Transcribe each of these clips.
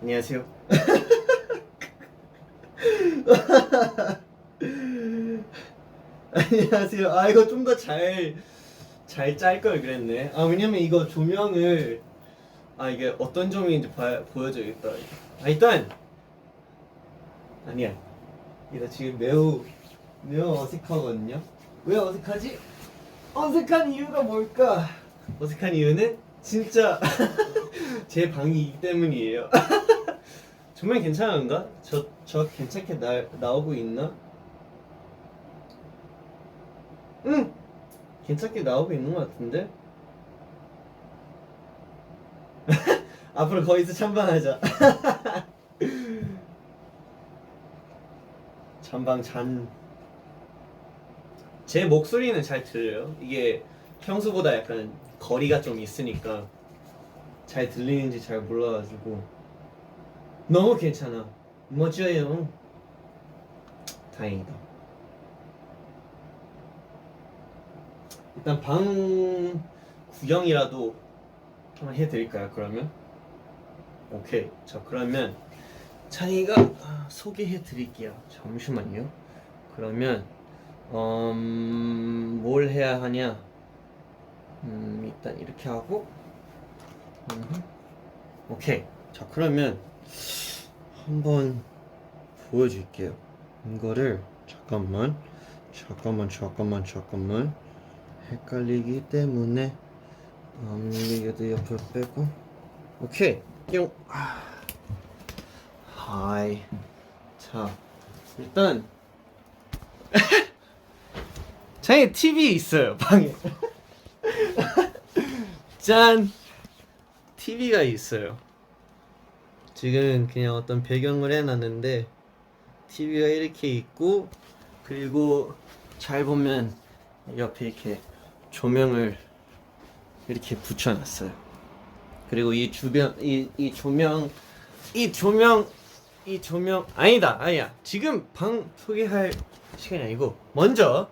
안녕하세요. 안녕하세요. 아 이거 좀 더 잘 짤 걸 그랬네. 아 왜냐면 이거 조명을 이게 어떤 조명인지 보여줘야겠다. 일단 아니야. 이거 지금 매우 어색하거든요. 왜 어색하지? 어색한 이유가 뭘까? 어색한 이유는 진짜 제 방이기 때문이에요. 정말 괜찮은가? 저 괜찮게 나오고 있나? 응! 괜찮게 나오고 있는 것 같은데? 앞으로 거기서 찬방하자. 제 목소리는 잘 들려요. 이게 평소보다 약간 거리가 좀 있으니까 잘 들리는지 잘 몰라가지고 너무 괜찮아. 멋져요. 다행이다. 일단 방 구경이라도 한번 해드릴까요? 그러면 오케이. 자 그러면 찬이가 소개해드릴게요. 잠시만요. 그러면 뭘 해야 하냐? 일단 이렇게 하고 오케이. 자 그러면 한번 보여줄게요. 이거를 잠깐만 헷갈리기 때문에 이것도 옆으로 빼고 오케이. 뿅. 하이. 자 일단 저희 TV 있어요 방에. 짠. TV가 있어요. 지금 그냥 어떤 배경을 해놨는데 TV가 이렇게 있고, 그리고 잘 보면 옆에 이렇게 조명을 이렇게 붙여놨어요. 그리고 이 주변 이 조명 아니야. 지금 방 소개할 시간이 아니고 먼저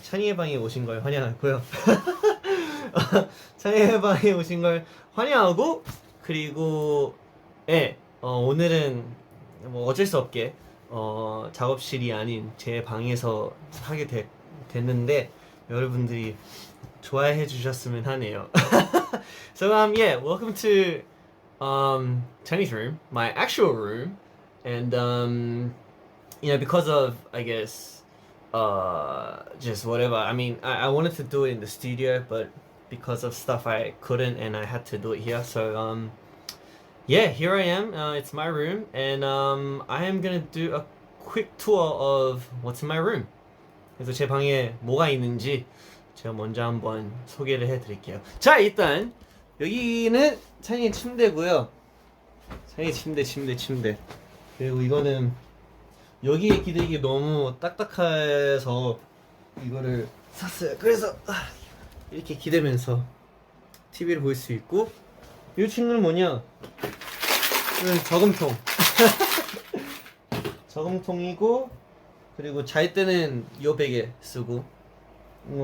찬이의 방에 오신 걸 환영하고요. 찬이의 방에 오신 걸 환영하고, 그리고 오늘은 뭐 어쩔 수 없게 작업실이 아닌 제 방에서 하게 됐는데 여러분들이 좋아해 주셨으면 하네요. So welcome to Chinese room, my actual room, and because of I guess just whatever. I mean, I wanted to do it in the studio, but because of stuff I couldn't, and I had to do it here. So here I am. It's my room, and I am gonna do a quick tour of what's in my room. 그래서 제 방에 뭐가 있는지 제가 먼저 한번 소개를 해드릴게요. 자 일단 여기는 찬이 침대고요. 찬이 침대. 그리고 이거는 여기에 기대기 너무 딱딱해서 이거를 샀어요. 그래서 이렇게 기대면서 TV를 볼 수 있고, 이 친구는 뭐냐? 이건 저금통. 저금통이고, 그리고 잘 때는 이 베개 쓰고,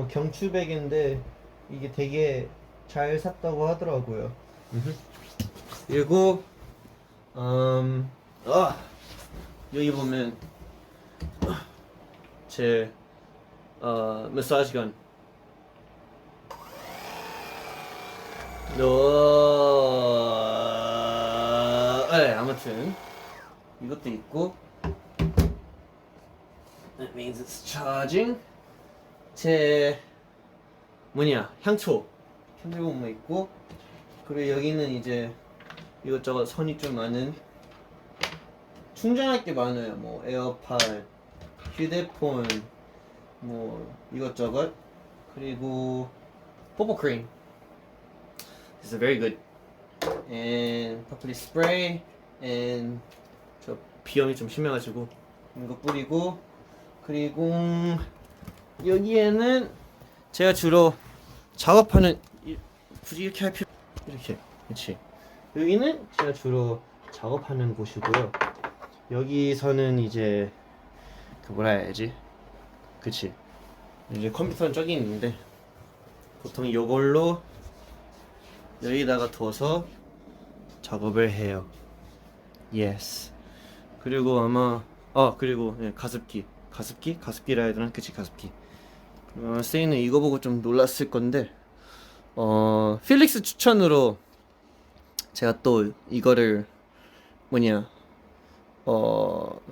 경추 베개인데 이게 되게 잘 샀다고 하더라고요. 그리고 여기 보면 제 마사지건. 네, 아무튼 이것도 있고. That means it's charging. 제 향초 현대공무 있고, 그리고 여기는 이제 이것저것 선이 좀 많은, 충전할 게 많아요. 뭐 에어팟, 휴대폰, 뭐 이것저것. 그리고 뽀뽀크림. This is very good. And 퍼플리 스프레이. And 저 비염이 좀 심해가지고 이거 뿌리고. 그리고 여기에는 제가 주로 작업하는, 굳이 이렇게 할 필요, 이렇게, 그렇지. 여기는 제가 주로 작업하는 곳이고요. 여기서는 이제 그 뭐라 해야지, 그치, 이제 컴퓨터는 저기 있는데 보통 이걸로 여기다가 둬서 작업을 해요. Yes. 그리고 아마 그리고 네, 가습기라 해야 되나? 그치, 가습기. 세이는 이거 보고 좀 놀랐을 건데, 필릭스 추천으로 제가 또 이거를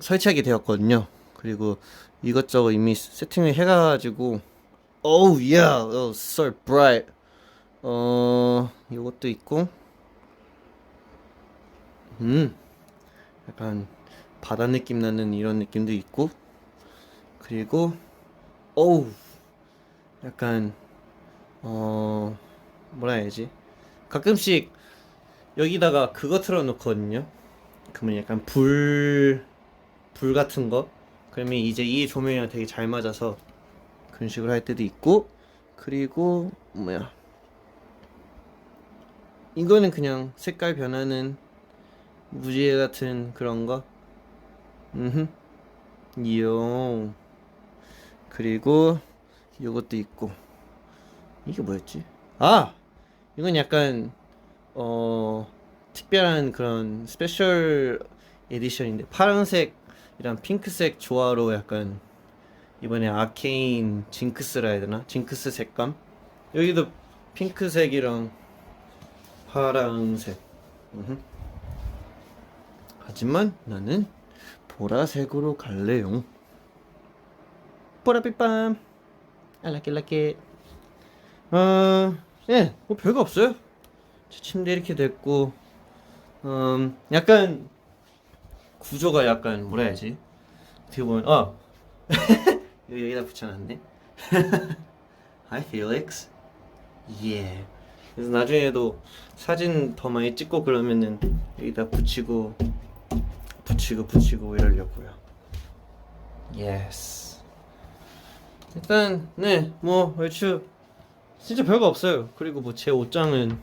설치하게 되었거든요. 그리고 이것저것 이미 세팅을 해가지고, oh yeah, oh, so bright. 이것도 있고, 약간 바다 느낌 나는 이런 느낌도 있고, 그리고 약간 뭐라 해야지, 가끔씩 여기다가 그거 틀어놓거든요. 그러면 약간 불 같은 거, 그러면 이제 이 조명이랑 되게 잘 맞아서 그런 식으로 할 때도 있고. 그리고 이거는 그냥 색깔 변하는 무지개 같은 그런 거. 이용. 그리고 이것도 있고. 이게 뭐였지? 이건 약간 특별한 그런 스페셜 에디션인데, 파란색이랑 핑크색 조화로 약간 이번에 아케인 징크스라 해야 되나? 징크스 색감. 여기도 핑크색이랑 파란색. 하지만 나는 보라색으로 갈래요. 보라빛밤. I like it. 예, 뭐 별거 없어요. 제 침대 이렇게 됐고, 약간 구조가 약간 뭐라 해야지, 어떻게 보면 여기다 붙여놨네. Hi Felix. Yeah. 그래서 나중에도 사진 더 많이 찍고 그러면은 여기다 붙이고 이러려고요. Yes. 일단 네, 뭐 얼추 진짜 별거 없어요. 그리고 뭐 제 옷장은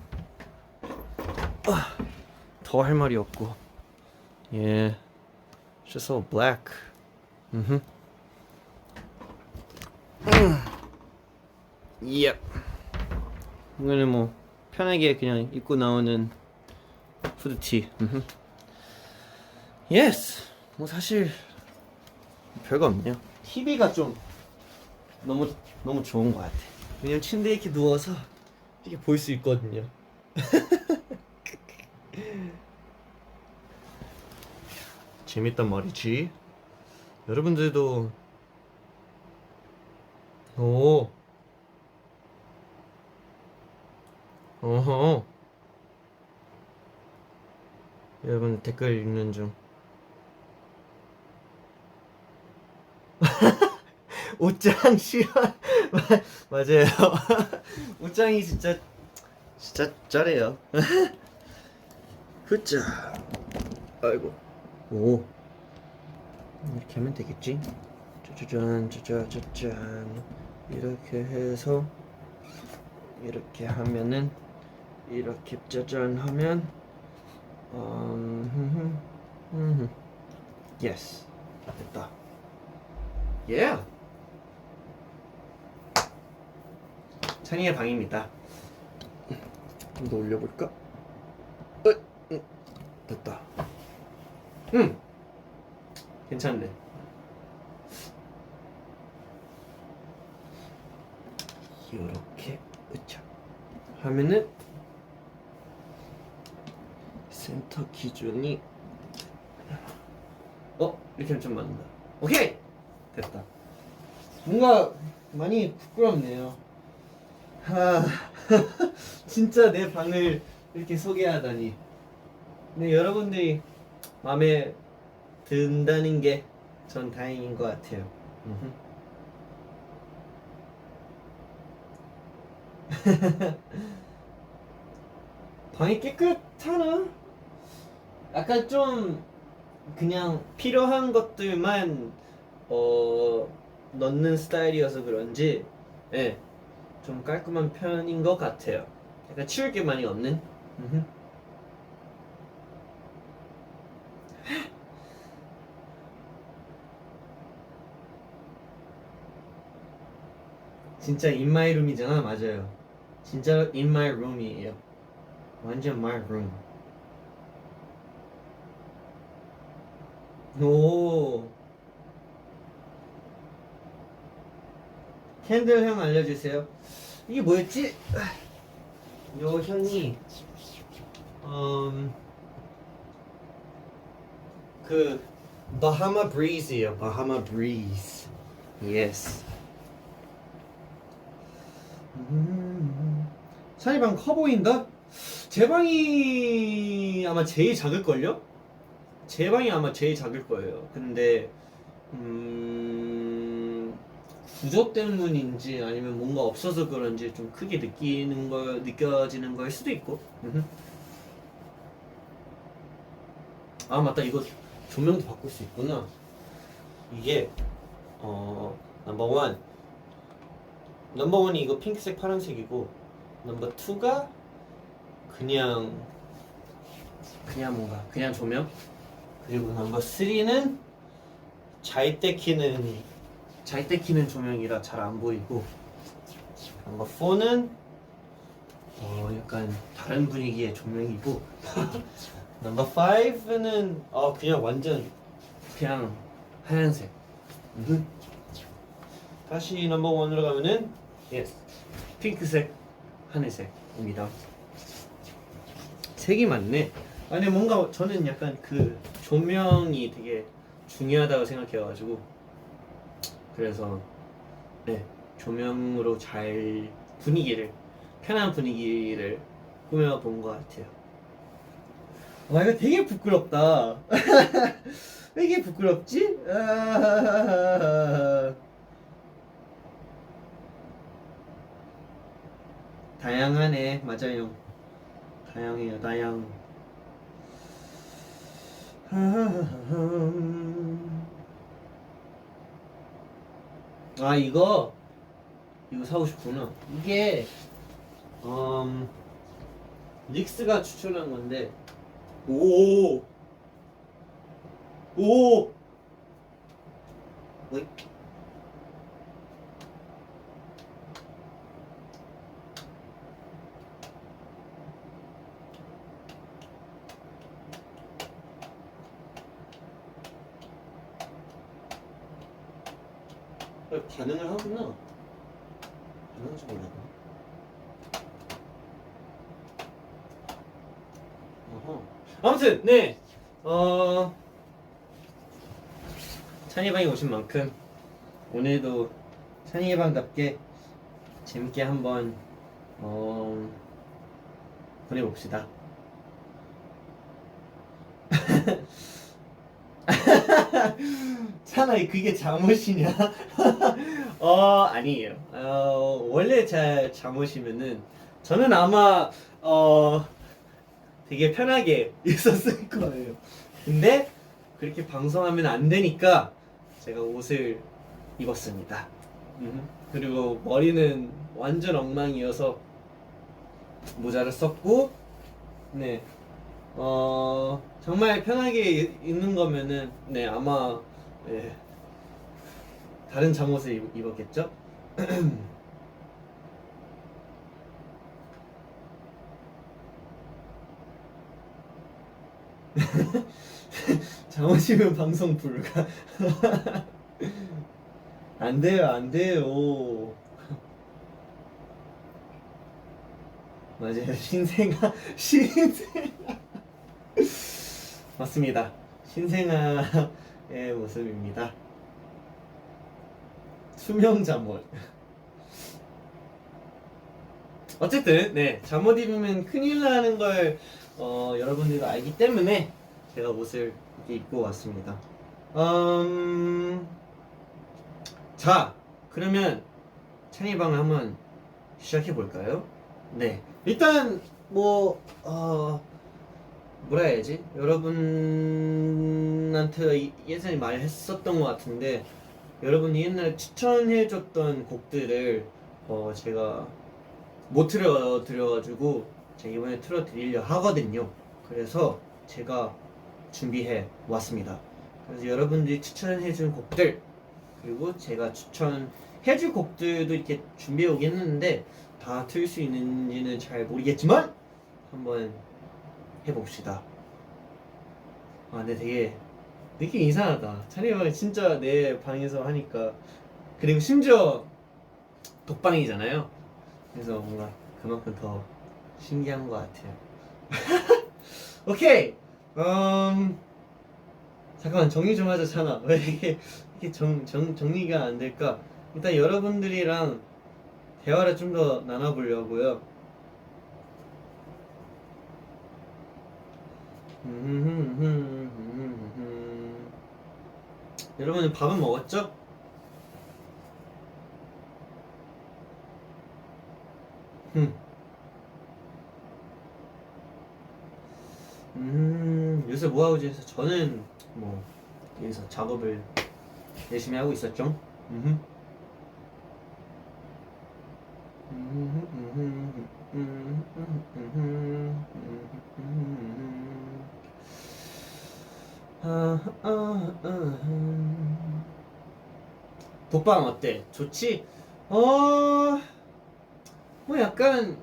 더 할 말이 없고. Yeah. Just all black. Yep. 이거는 뭐 편하게 그냥 입고 나오는 후드티. Yes. 뭐 사실 별거 없네요. TV가 좀 너무 좋은 것 같아. 왜냐면 침대에 이렇게 누워서 이렇게 볼 수 있거든요. 재밌단 말이지. 여러분들도 어허. 여러분 댓글 읽는 중. 옷장 싫어. 맞아요. 옷장이 진짜 잘해요. 후짜. 아이고. 이렇게 하면 되겠지. 짜잔. 이렇게 해서 이렇게 하면은, 이렇게 짜잔 하면 yes, 됐다. Yeah. 찬이의 방입니다. 좀 더 올려볼까? 됐다. 괜찮네. 요렇게 그쵸 하면은 센터 기준이 이렇게 하면 좀 맞는다. 오케이! 됐다. 뭔가 많이 부끄럽네요. 진짜 내 방을 이렇게 소개하다니. 근데 여러분들이 마음에 든다는 게 전 다행인 것 같아요. 방이 깨끗하나? 약간 좀 그냥 필요한 것들만 넣는 스타일이어서 그런지 좀 깔끔한 편인 것 같아요. 약간 치울 게 많이 없는. 진짜 in my room이잖아. 맞아요. 진짜 in my room이에요. 완전 my room. 오. 캔들 향 알려주세요. 이게 뭐였지? 요 향이 그 바하마 브리즈예요. 바하마 브리즈. 예스. 찬이 방 커 보인다? 제 방이 아마 제일 작을걸요? 제 방이 아마 제일 작을 거예요. 근데 구조 때문인지 아니면 뭔가 없어서 그런지 좀 크게 느껴지는 걸 수도 있고. 아 맞다, 이거 조명도 바꿀 수 있구나. 이게 넘버원이 이거 핑크색 파란색이고, 넘버 2가 그냥 그냥 조명. 그리고 넘버 3는 잘 때 키는 조명이라 잘 안 보이고, 넘버 4는 약간 다른 분위기의 조명이고 넘버 5는 그냥 완전 그냥 하얀색. 다시 넘버 1으로 가면은 핑크색, 하늘색입니다. 색이 많네. 아니 뭔가 저는 약간 그 조명이 되게 중요하다고 생각해가지고, 그래서 조명으로 잘 편한 분위기를 꾸며본 것 같아요. 와 이거 되게 부끄럽다. 왜 이게 부끄럽지? 다양하네. 맞아요. 다양해요. 다양. 아 이거 사고 싶구나. 이게 닉스가 추천한 건데. 오. 어이? 반응을 하구나. 반응하지 몰라. 아무튼 찬이방에 오신 만큼 오늘도 찬이방답게 재밌게 한번 보내봅시다. 찬아 그게 잠옷이냐? 아니에요. 원래 제 잠옷이면은 저는 아마 되게 편하게 있었을 거예요. 근데 그렇게 방송하면 안 되니까 제가 옷을 입었습니다. 그리고 머리는 완전 엉망이어서 모자를 썼고, 정말 편하게 입는 거면은 아마 다른 잠옷을 입었겠죠? 잠옷이면 방송 불가. 안 돼요. 맞아요. 신생아 맞습니다. 신생아의 모습입니다. 수명 잠옷. 어쨌든 네, 잠옷 입으면 큰일 나는 걸 여러분들도 알기 때문에 제가 옷을 이렇게 입고 왔습니다. 자, 그러면 찬이방을 한번 시작해 볼까요? 네, 일단 뭐 뭐라 해야지? 여러분한테 예전에 말했었던 것 같은데, 여러분이 옛날에 추천해줬던 곡들을 제가 못 틀어드려가지고 제가 이번에 틀어드리려 하거든요. 그래서 제가 준비해 왔습니다. 그래서 여러분들이 추천해준 곡들, 그리고 제가 추천해줄 곡들도 이렇게 준비해 오긴 했는데 다 틀 수 있는지는 잘 모르겠지만 한번 해봅시다. 아, 근데 되게 느낌 이상하다. 찬이방이 진짜 내 방에서 하니까, 그리고 심지어 독방이잖아요. 그래서 뭔가 그만큼 더 신기한 것 같아요. 오케이. 잠깐만 정리 좀 하자, 찬아. 왜 이렇게 정리가 안 될까? 일단 여러분들이랑 대화를 좀 더 나눠보려고요. 여러분 밥은 먹었죠? 요새 뭐하고 지내서 저는 뭐 여기서 작업을 열심히 하고 있었죠. 독방 어때? 좋지? 뭐 약간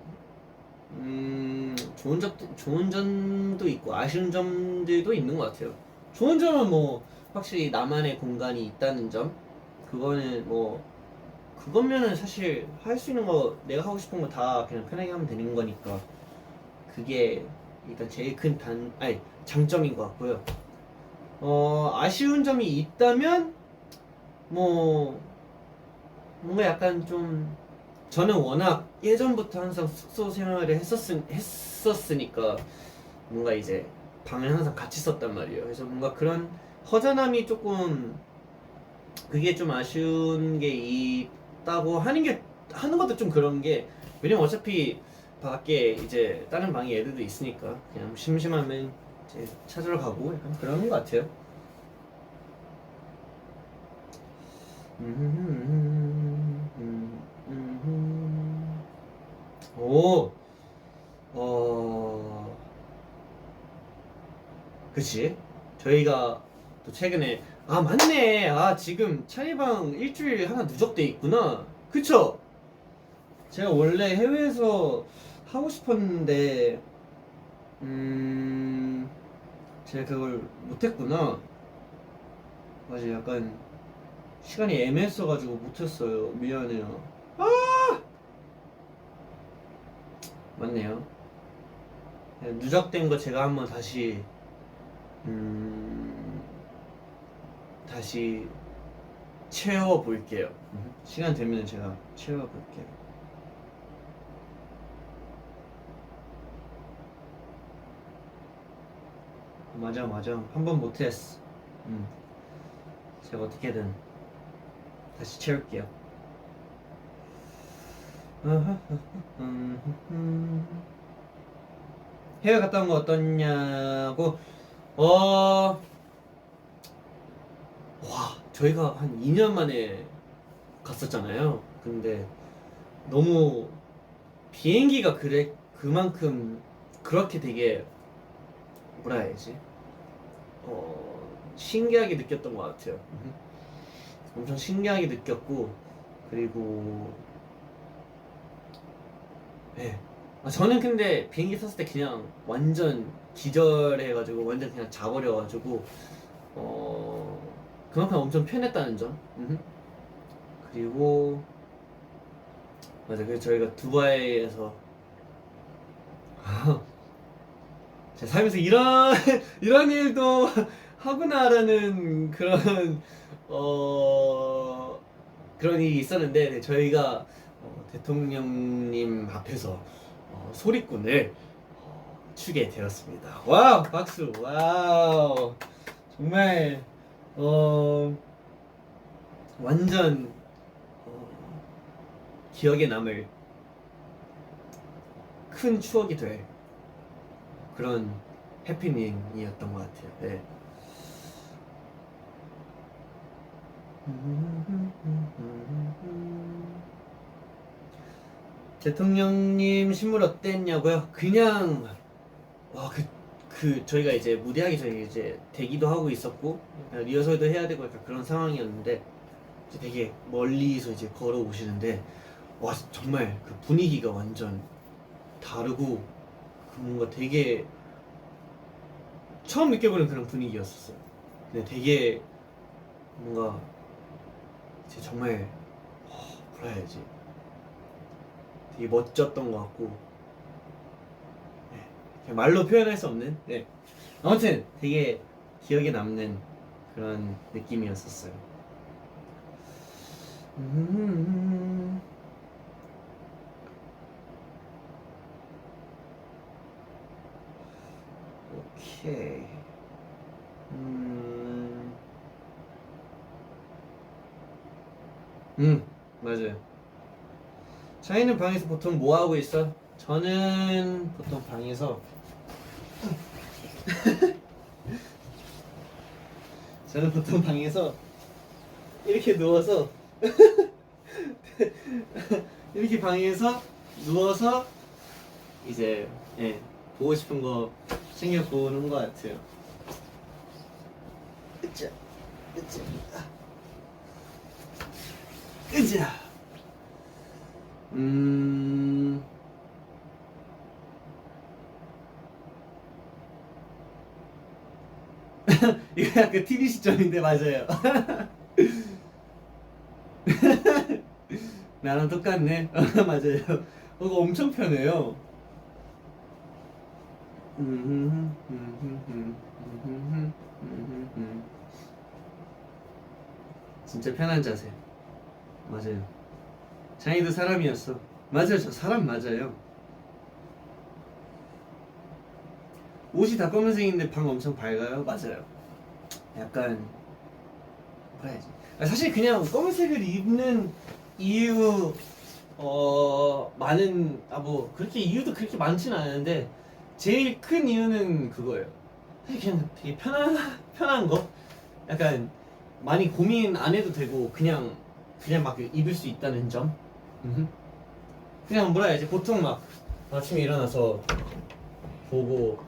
좋은 점도 있고 아쉬운 점들도 있는 것 같아요. 좋은 점은 뭐 확실히 나만의 공간이 있다는 점. 그거는 뭐 그거면은 사실 할 수 있는 거, 내가 하고 싶은 거 다 그냥 편하게 하면 되는 거니까 그게 일단 제일 큰 장점인 것 같고요. 아쉬운 점이 있다면 뭐 뭔가 약간 좀, 저는 워낙 예전부터 항상 숙소 생활을 했었으니까 뭔가 이제 방을 항상 같이 썼단 말이에요. 그래서 뭔가 그런 허전함이 조금, 그게 좀 아쉬운 게 있다고 하는 것도 좀 그런 게, 왜냐면 어차피 밖에 이제 다른 방에 애들도 있으니까 그냥 심심하면 이제 찾으러 가고 약간 그런 것 같아요. 오, 어, 그치? 저희가 또 최근에, 아, 맞네. 아, 지금 찬이방 일주일 하나 누적돼 있구나. 그쵸? 제가 원래 해외에서 하고 싶었는데, 음, 제가 그걸 못했구나. 맞아, 약간 시간이 애매했어가지고 못했어요. 미안해요. 맞네요. 누적된 거 제가 한번 음, 다시 채워볼게요. 시간 되면 제가 채워볼게요. 맞아, 맞아. 한 번 못했어. 제가 어떻게든 다시 채울게요. 해외 갔다 온 거 어떠냐고. 와, 저희가 한 2년 만에 갔었잖아요. 근데 너무 비행기가 그만큼 그렇게 되게, 뭐라 해야지, 신기하게 느꼈던 것 같아요. 엄청 신기하게 느꼈고, 그리고 네. 저는 근데 비행기 탔을 때 그냥 완전 기절해가지고 완전 그냥 자버려가지고 그만큼 엄청 편했다는 점. 그리고 맞아, 그래서 저희가 두바이에서 제 살면서 이런 이런 일도 하구나라는 그런 그런 일이 있었는데 네, 저희가 대통령님 앞에서 소리꾼을 추게 되었습니다. 와우 박수 와우 정말 완전 기억에 남을 큰 추억이 될 그런 해피닝이었던 것 같아요. 네. 대통령님 신물 어땠냐고요? 그냥 저희가 이제 무대하기 전에 이제 대기도 하고 있었고 리허설도 해야 되고 약간 그런 상황이었는데 이제 되게 멀리서 이제 걸어오시는데 와 정말 그 분위기가 완전 다르고 그 뭔가 되게 처음 느껴보는 그런 분위기였었어요. 근데 되게 뭔가 이제 정말 뭐라 해야지 되게 멋졌던 것 같고 네, 그냥 말로 표현할 수 없는 네. 아무튼 되게 기억에 남는 그런 느낌이었었어요. 오케이. 맞아요. 차이는 방에서 보통 뭐 하고 있어? 저는 보통 방에서 저는 보통 방에서 이렇게 누워서 이렇게 방에서 누워서 이제 예, 보고 싶은 거 챙겨 보는 것 같아요. 으쌰, 으쌰, 으쌰. 이거 약간 TV 시점인데 맞아요. 나랑 똑같네. 맞아요. 그거 엄청 편해요. 진짜 편한 자세. 맞아요. 장이도 사람이었어. 맞아요, 저 사람 맞아요. 옷이 다 검은색인데 방 엄청 밝아요. 맞아요. 약간 뭐라 해야지. 사실 그냥 검은색을 입는 이유 많은 뭐 그렇게 이유도 그렇게 많지는 않은데 제일 큰 이유는 그거예요. 사실 그냥 되게 편한 거. 약간 많이 고민 안 해도 되고 그냥 막 입을 수 있다는 점. 그냥 뭐라 해야지. 보통 막 아침에 일어나서 보고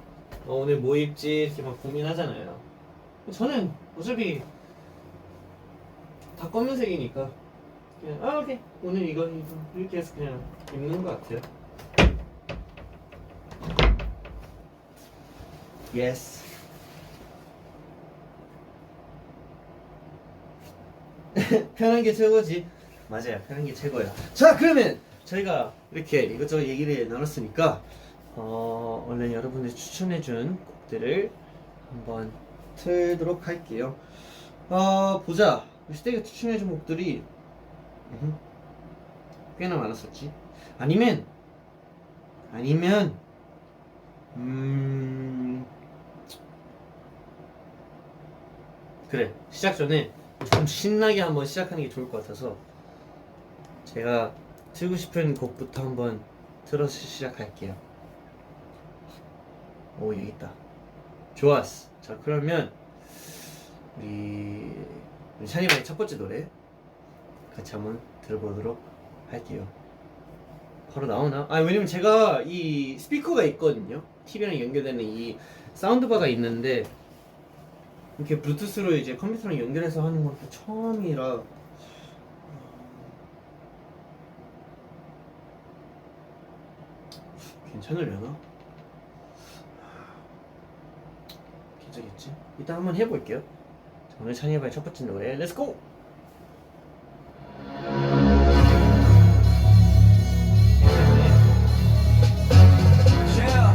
오늘 뭐 입지 이렇게 막 고민하잖아요. 저는 어차피 다 검은색이니까 그냥 오케이 오늘 이거 이렇게 해서 그냥 입는 것 같아요. 예스. 편한 게 최고지. 맞아요, 편한 게 최고예요. 자, 그러면 저희가 이렇게 이것저것 얘기를 나눴으니까 얼른 여러분들이 추천해준 곡들을 한번 틀도록 할게요. 보자. 스테이가 추천해준 곡들이 꽤나 많았었지. 아니면 그래, 시작 전에 좀 신나게 한번 시작하는 게 좋을 것 같아서 제가 틀고 싶은 곡부터 한번 틀어서 시작할게요. 오, 여기 있다. 좋았어. 자, 그러면 우리 샤니바의 첫 번째 노래 같이 한번 들어보도록 할게요. 바로 나오나? 왜냐면 제가 이 스피커가 있거든요. TV랑 연결되는 이 사운드바가 있는데 이렇게 블루투스로 이제 컴퓨터랑 연결해서 하는 건 처음이라 괜찮으려나? 괜찮겠지? 일단 한번 해볼게요. 자, 오늘 찬이바의 첫 번째 노래 렛츠고! Yeah.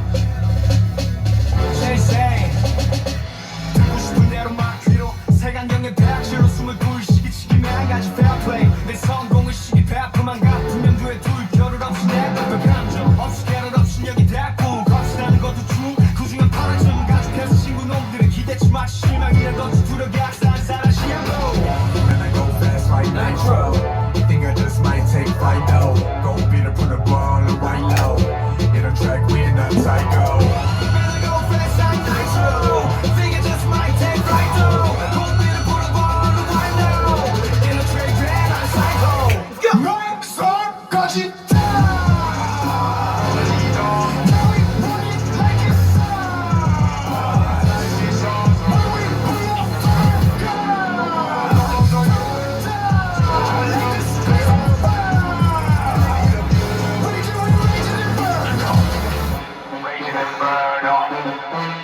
inferno.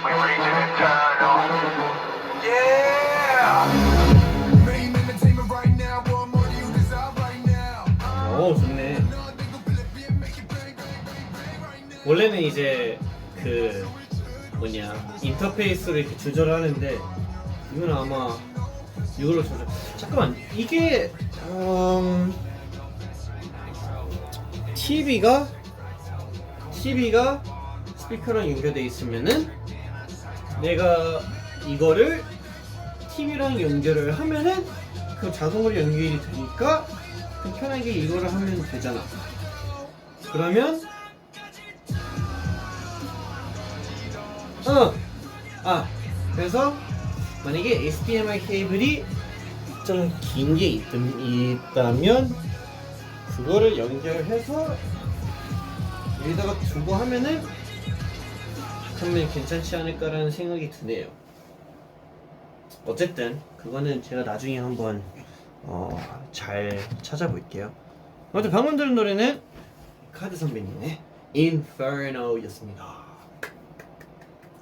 We reaching eternal. Yeah. Main entertainment right now. What more do you desire right now? 좋네. 원래는 이제 그 뭐냐 인터페이스를 이렇게 조절하는데 이건 아마 이걸로 조절. 잠깐만 이게 TV가 스피커랑 연결돼 있으면은 내가 이거를 TV랑 연결을 하면은 그 자동으로 연결이 되니까 그 편하게 이거를 하면 되잖아. 그러면 그래서 만약에 HDMI 케이블이 좀 긴 게 있다면 그거를 연결해서 여기다가 두고 하면은 그러면 괜찮지 않을까라는 생각이 드네요. 어쨌든 그거는 제가 나중에 한번 잘 찾아볼게요. 아무튼 방금 들은 노래는 카드 선배님의 Inferno였습니다.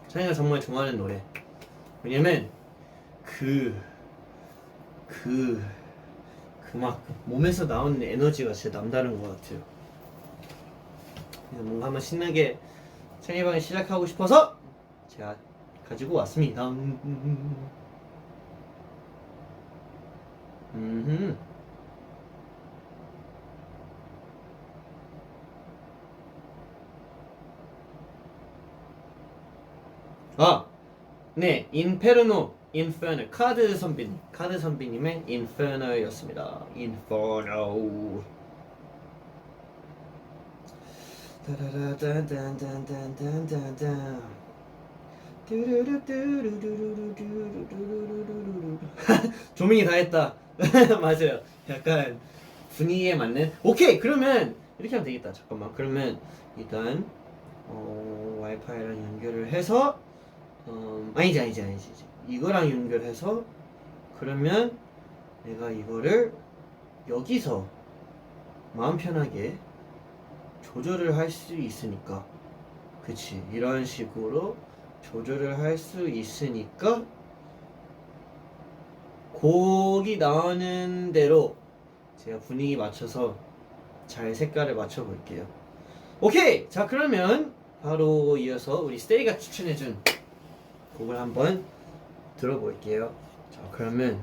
자기가 정말 좋아하는 노래. 왜냐면 막 몸에서 나오는 에너지가 진짜 남다른 것 같아요. 그래서 뭔가 한번 신나게 생일방을 시작하고 싶어서 제가 가지고 왔습니다. 네, 인페르노, 인페르노, 카드 선비님의 인페르노였습니다. 인페르노. 조명이 다 했다. 맞아요. 약간 분위기에 맞는. 오케이, 그러면 이렇게 하면 되겠다. 잠깐만. 그러면 일단 와이파이랑 연결을 해서 아니지. 이거랑 연결해서 그러면 내가 이거를 여기서 마음 편하게 조절을 할 수 있으니까, 그치? 이런 식으로 조절을 할 수 있으니까 곡이 나오는 대로 제가 분위기 맞춰서 잘 색깔을 맞춰 볼게요. 오케이! 자, 그러면 바로 이어서 우리 스테이가 추천해준 곡을 한번 들어볼게요. 자, 그러면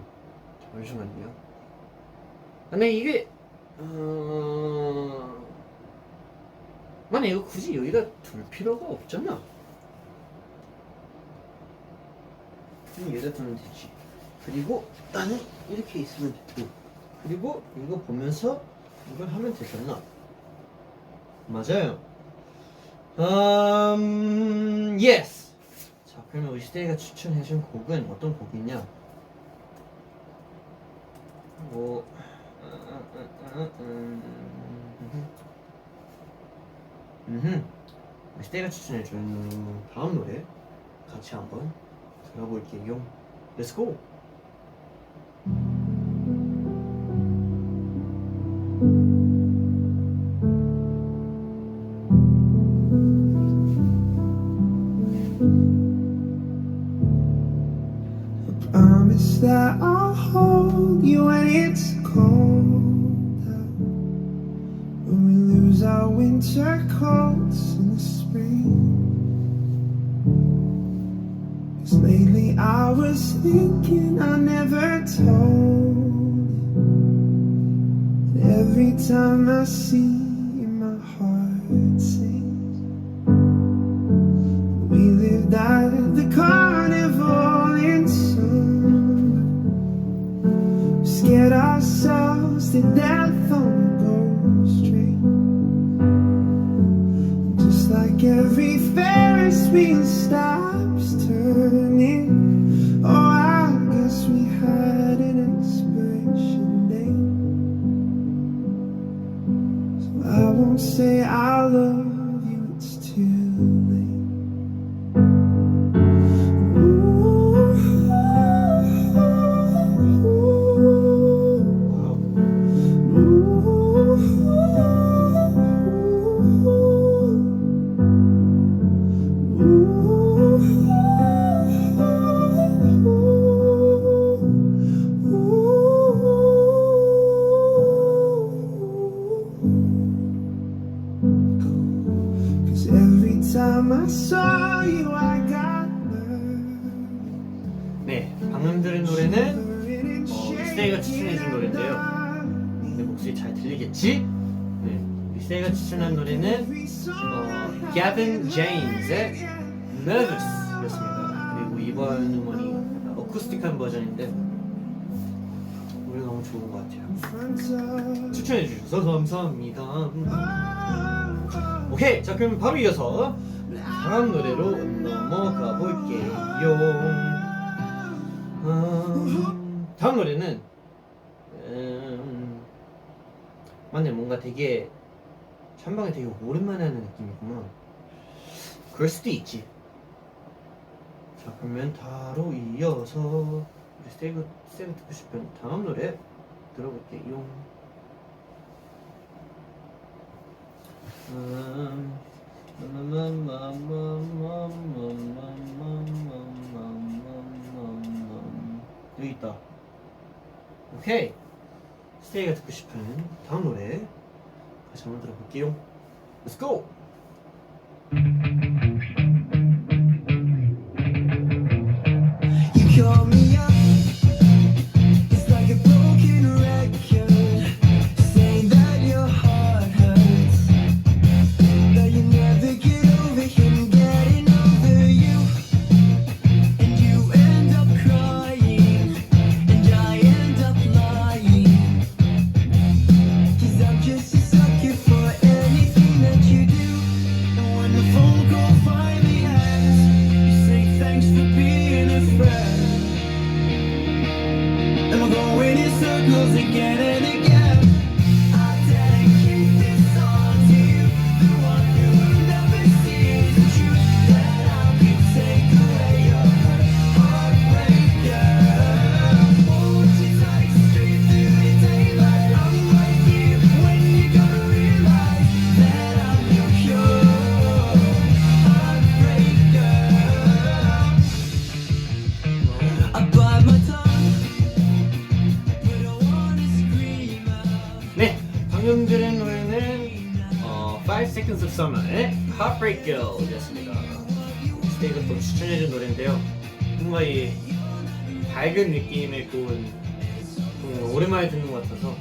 잠시만요. 근데 이게 만약 이거 굳이 여기다 둘 필요가 없잖아. 그럼 여기다 두면 되지. 그리고 나는 이렇게 있으면 되고, 그리고 이거 보면서 이걸 하면 되잖아. 맞아요. yes. 자, 그러면 우리 시대가 추천해준 곡은 어떤 곡이냐? 시대가 추천해준 다음 노래 같이 한번 들어볼게요. Let's go. Promise that I'll hold you when it's cold out, when we lose our winter coats in the spring. 'Cause lately I was thinking I never told you. Every time I see you, my heart sings. We lived out at the carnival in summer, scared ourselves to death on the Gulf Street. Just like every Ferris wheel stops turning, oh, I guess we had an expiration date. So I won't say I love you, it's too late. you I got love. 네, 방금 들은 노래는 리세이가 추천해준 노래인데요. 내 목소리 잘 들리겠지? 네, 리세이가 추천한 노래는 Gavin James의 Nervous 였습니다. 그리고 이번 음원이 어쿠스틱한 버전인데 노래 너무 좋은 것 같아요. 추천해 주셔서 감사합니다. 오케이, 자 그럼 바로 이어서 다음 노래로 넘어가 볼게요. 다음 노래는 맞네, 뭔가 되게 찬방에 되게 오랜만에 하는 느낌이구나. 그럴 수도 있지. 자 그러면 바로 이어서 우리 세이브 듣고 싶은 다음 노래 들어볼게요. 여기 있다. 오케이, 스테이가 듣고 싶은 다음 노래 다시 한번 들어볼게요. Let's go! You call me up, it's like a broken record, saying that your heart hurts, that you never get over him getting over you, and you end up crying, and I end up lying, 'cause I'm just a sucker for anything that you do, and when the phone call finally ends, you say thanks for being a friend. And we're going in circles again and again. I dedicate this song to you, the one who never sees the truth, that I can take away your heartbreaker. Hold you tight straight through the daylight. I'm right here when you're gonna realize that I'm your pure heartbreaker. I bite my tongue, but I wanna scream out. 네, 방금 들은 노래는 5 Seconds of Summer의 Heartbreak Girl 였습니다. 스테이가 또 추천해준 노래인데요. 뭔가 이 밝은 느낌의 곡은 오랜만에 듣는 것 같아서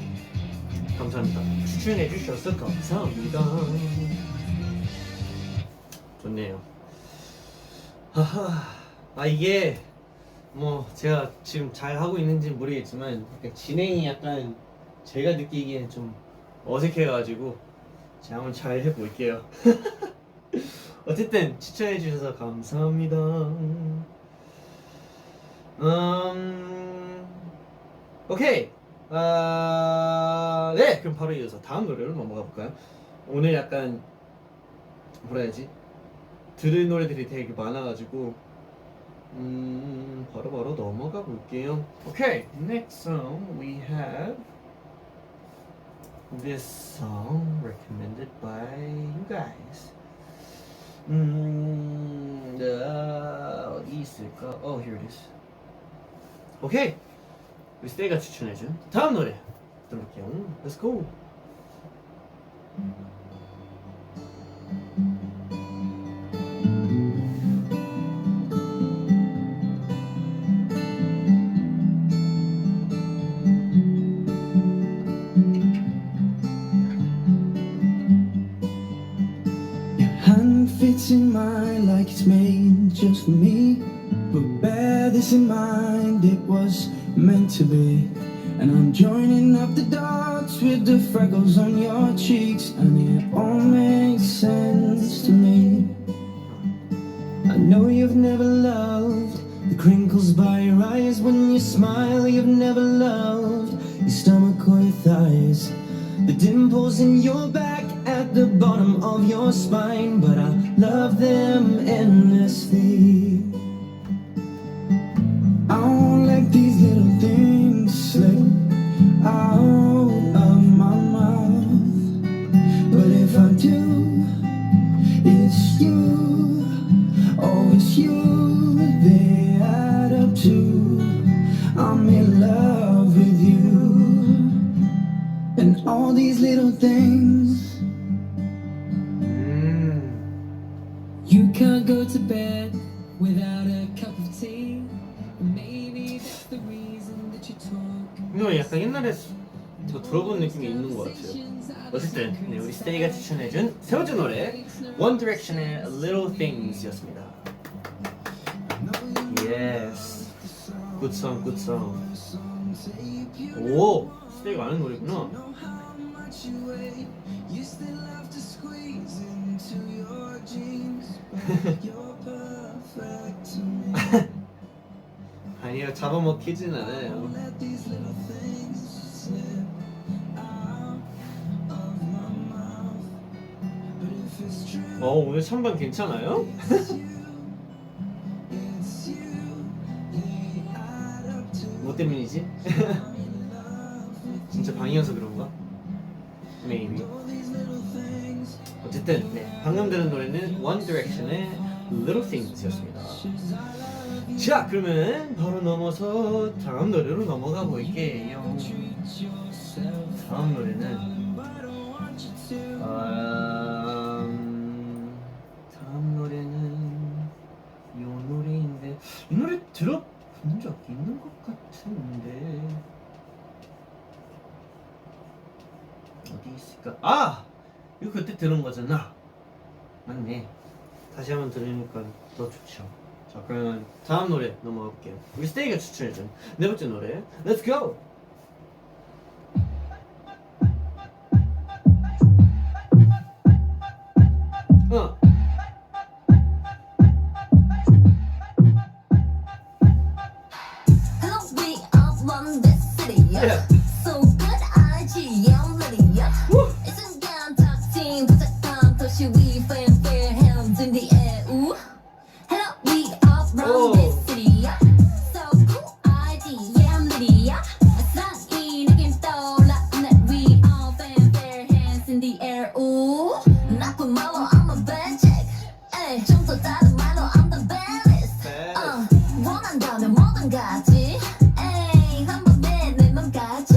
감사합니다. 추천해주셔서 감사합니다. 좋네요. 이게 뭐 제가 지금 잘 하고 있는지 모르겠지만 약간 진행이 약간 제가 느끼기엔 좀 어색해가지고 제가 한번 잘 해볼게요. 어쨌든 추천해주셔서 감사합니다. 오케이. 네, 그럼 바로 이어서 다음 노래로 넘어가 볼까요? 오늘 약간 뭐라 해야지? 들을 노래들이 되게 많아가지고 바로 넘어가 볼게요. Okay, next song we have this song recommended by you guys. 어디 있을까? Oh, here it is. Okay, 우리 스테이가 추천해준 다음 노래 들어볼게요. Let's go. Hand fits in mine like it's made just for me. But bear this in mind, it was meant to be. And I'm joining up the dots with the freckles on your cheeks, and it all makes sense to me. I know you've never loved the crinkles by your eyes when you smile. You've never loved your stomach or your thighs, the dimples in your back at the bottom of your spine. But I love them endlessly. I won't let these little things slip out of my mouth. But if I do, it's you, oh it's you they add up to. I'm in love with you, and all these little things. You can't go to bed without a cup of tea. Maybe that's the reason that you talk. 이거 약간 옛날에 저 들어본 느낌이 있는 것 같아요. 어쨌든 네, 우리 스테이가 추천해준 세 번째 노래 One Direction의 Little Things였습니다. Yes, good song, good song. 오, 스테이가 아는 노래구나. You still have to squeeze into your jeans. You're perfect to me. 아니요, 잡아먹히진 않아요. Let these little things slip out of my mouth. But if it's true, 오늘 찬반 괜찮아요? it's you. They add up to 뭐 때문이지? 진짜 방이어서 그런가? Maybe. all these little things. 어쨌든 네, 방금 들은 노래는 One Direction의 Little Things였습니다. 자, 그러면 바로 넘어서 다음 노래로 넘어가 볼게요. 다음 노래는 다음 노래는 이 노래인데 이 노래 들어본 적 있는 것 같은데 어디 있을까? 아! 이거 그때 들은 거잖아. 맞네. 다시 한번 들으니까 더 좋죠. 자, 그러면 다음 노래 넘어가 볼게요. 우리 스테이가 추천해준 네 번째 노래 Let's go! Hello, we are from this city. Yeah. So good, IG, I'm ready. It's a talk team, 부탁한 도시 we fanfare hands in the air. Ooh. Hello, we are from Oh. this city. So cool, IG, I'm ready. 아싸이 느낌 떠올라. We all fanfare hands in the air. Ooh. 나쁜 말로 I'm a bad chick. 에이, 좀더 다른 말로 I'm the baddest. 원한다면 뭐든 가지. 에이, 한번 내 맘까지.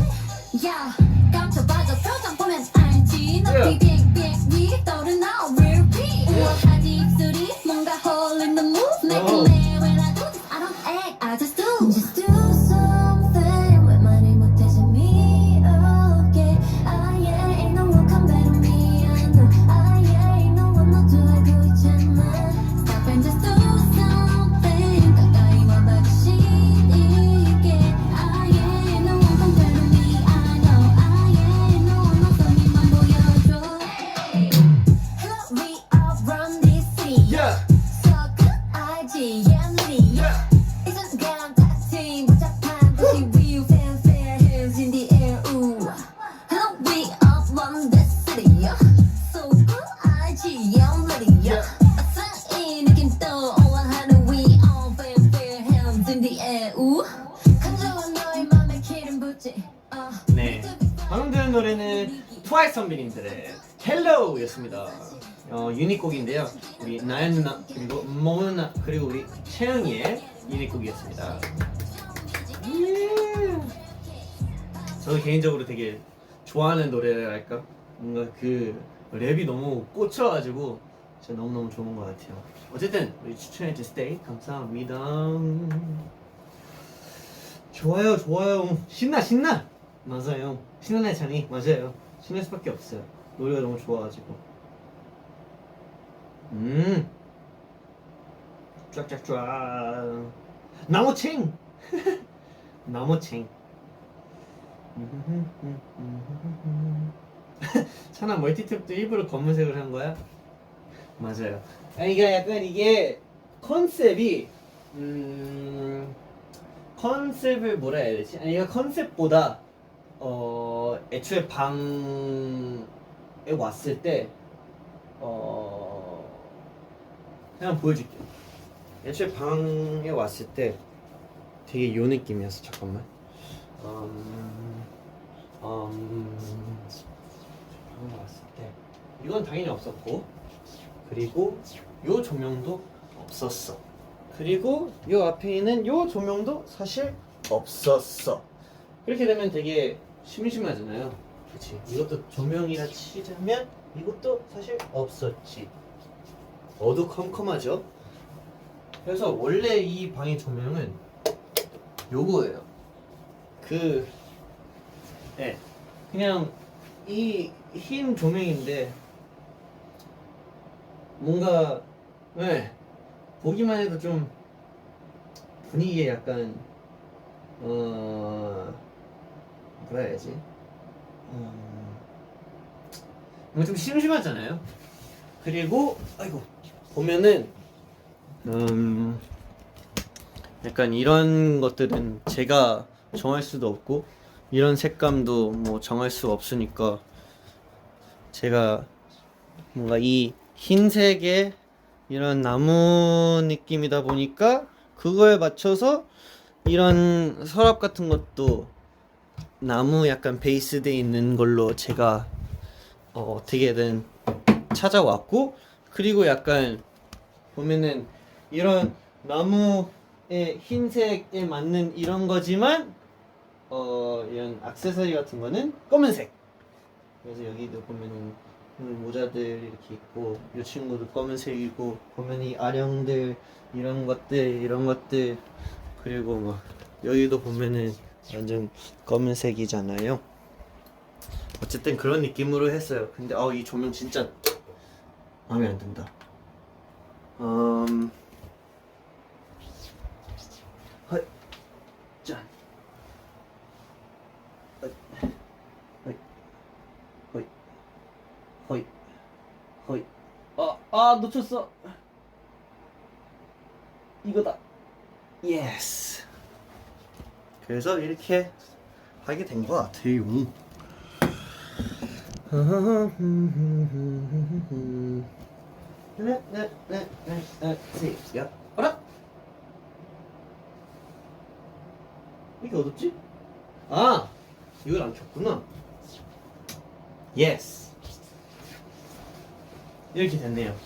야, 깜짝봐줘 표정 보면 알지. 높이 빅빅 떠오르는 repeat. 우아하지 입술이 뭔가 홀린 the move. Make Oh. me when I do this, I don't act, I just do. Just do something. 왜 말을 못해 재미없게. Ah yeah, ain't no one come better me. I know. Ah yeah, ain't no one 너도 알고 있잖아. Stop and just do something. 가까이 와봐주시 있게. Ah yeah, ain't no one come better me. I know. Ah yeah, ain't no one 너도 니만 보여줘. Hello, we are from this city. Yeah. So good, IG, yeah, Liddy. 이 순간 같은 복잡한 도시 we fanfare hands in the air. Ooh. Hello, we are from this city. So good, IG, yeah, Liddy. 아싸이 느낌 떠올라하는 we all fanfare hands in the air. Ooh. 간절한 너의 맘에 기름 붓지. 네, 방금 들은 노래는 트와이스 선배님들의 Hello였습니다. 유닛곡인데요. 우리 나연 누나 그리고 모 누나 그리고 우리 채영이의 유닛곡이었습니다. 저는 개인적으로 되게 좋아하는 노래랄까? 뭔가 그 랩이 너무 꽂혀가지고 진짜 너무너무 좋은 것 같아요. 어쨌든 우리 추천해준 스테이 감사합니다. 좋아요, 좋아요. 신나. 맞아요. 신나는 찬이 맞아요. 신날 수밖에 없어요. 노래가 너무 좋아가지고. 쫙쫙쫙. 나무챙. 나무챙. 찬아 멀티탭도 일부러 검은색을 한 거야? 맞아요. 아니 이게 약간 이게 컨셉이 컨셉을 뭐라 해야 되지? 아니 이거 컨셉보다 애초에 방에 왔을 때 그냥 보여줄게요. 애초에 방에 왔을 때 되게 요 느낌이었어. 잠깐만. 방에 왔을 때 이건 당연히 없었고, 그리고 요 조명도 없었어. 그리고 요 앞에 있는 요 조명도 사실 없었어. 그렇게 되면 되게 심심하잖아요. 그치? 이것도 조명이라 치자면 이것도 사실 없었지. 어두컴컴하죠? 그래서 원래 이 방의 조명은 요거예요. 네, 그냥 이 흰 조명인데 뭔가 네, 보기만 해도 좀 분위기에 약간 뭐라 해야지? 뭔가 좀 심심하잖아요. 그리고 아이고 보면은 약간 이런 것들은 제가 정할 수도 없고 이런 색감도 뭐 정할 수 없으니까 제가 뭔가 이 흰색의 이런 나무 느낌이다 보니까 그거에 맞춰서 이런 서랍 같은 것도 나무 약간 베이스돼 있는 걸로 제가 어떻게든 찾아왔고, 그리고 약간 보면은 이런 나무의 흰색에 맞는 이런 거지만 이런 액세서리 같은 거는 검은색. 그래서 여기도 보면은 모자들 이렇게 있고 이 친구도 검은색이고 보면 이 아령들 이런 것들 그리고 뭐 여기도 보면은 완전 검은색이잖아요. 어쨌든 그런 느낌으로 했어요. 근데 이 조명 진짜 마음에 안 든다. 헐, 짠. 허이, 허이, 허이, 허이. 놓쳤어. 이거다. 예스. 그래서 이렇게 하게 된 것 같아요. 야, 어라? 이게 어둡지? 이걸 안 켰구나. 예스. 이렇게 됐네요.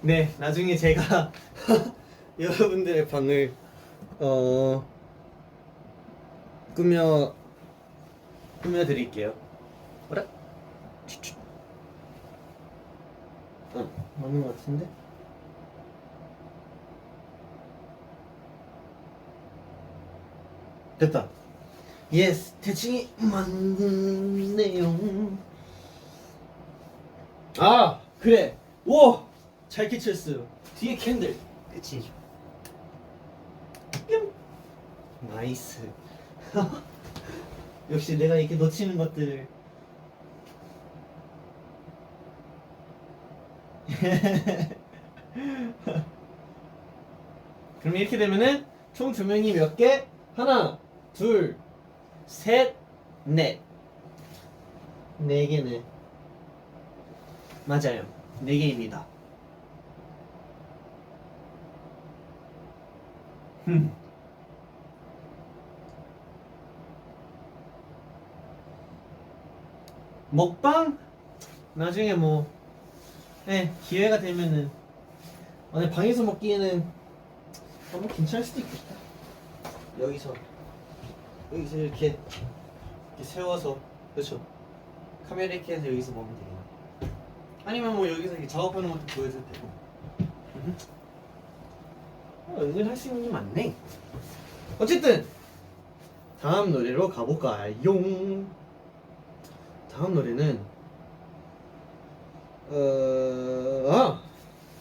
네, 나중에 제가 여러분들의 방을 꾸며 드릴게요. 어라? 맞는 것 같은데? 됐다. 예스, 대칭이 맞네요. 그래. 오, 잘 캐치했어요. 뒤에 캔들. 그치? 뿅. 나이스. 역시 내가 이렇게 놓치는 것들을. 그럼 이렇게 되면은 총 조명이 몇 개? 하나, 둘, 셋, 넷. 4개네. 맞아요. 4개입니다. 먹방? 나중에 뭐 기회가 되면은 방에서 먹기에는 너무 괜찮을 수도 있겠다. 여기서 이렇게 세워서, 그렇죠? 카메라 이렇게 해서 여기서 먹으면 되겠네. 아니면 뭐 여기서 이렇게 작업하는 것도 보여줘도 되고. 은근 할 수 있는 게 많네. 어쨌든 다음 노래로 가볼까요? 다음 노래는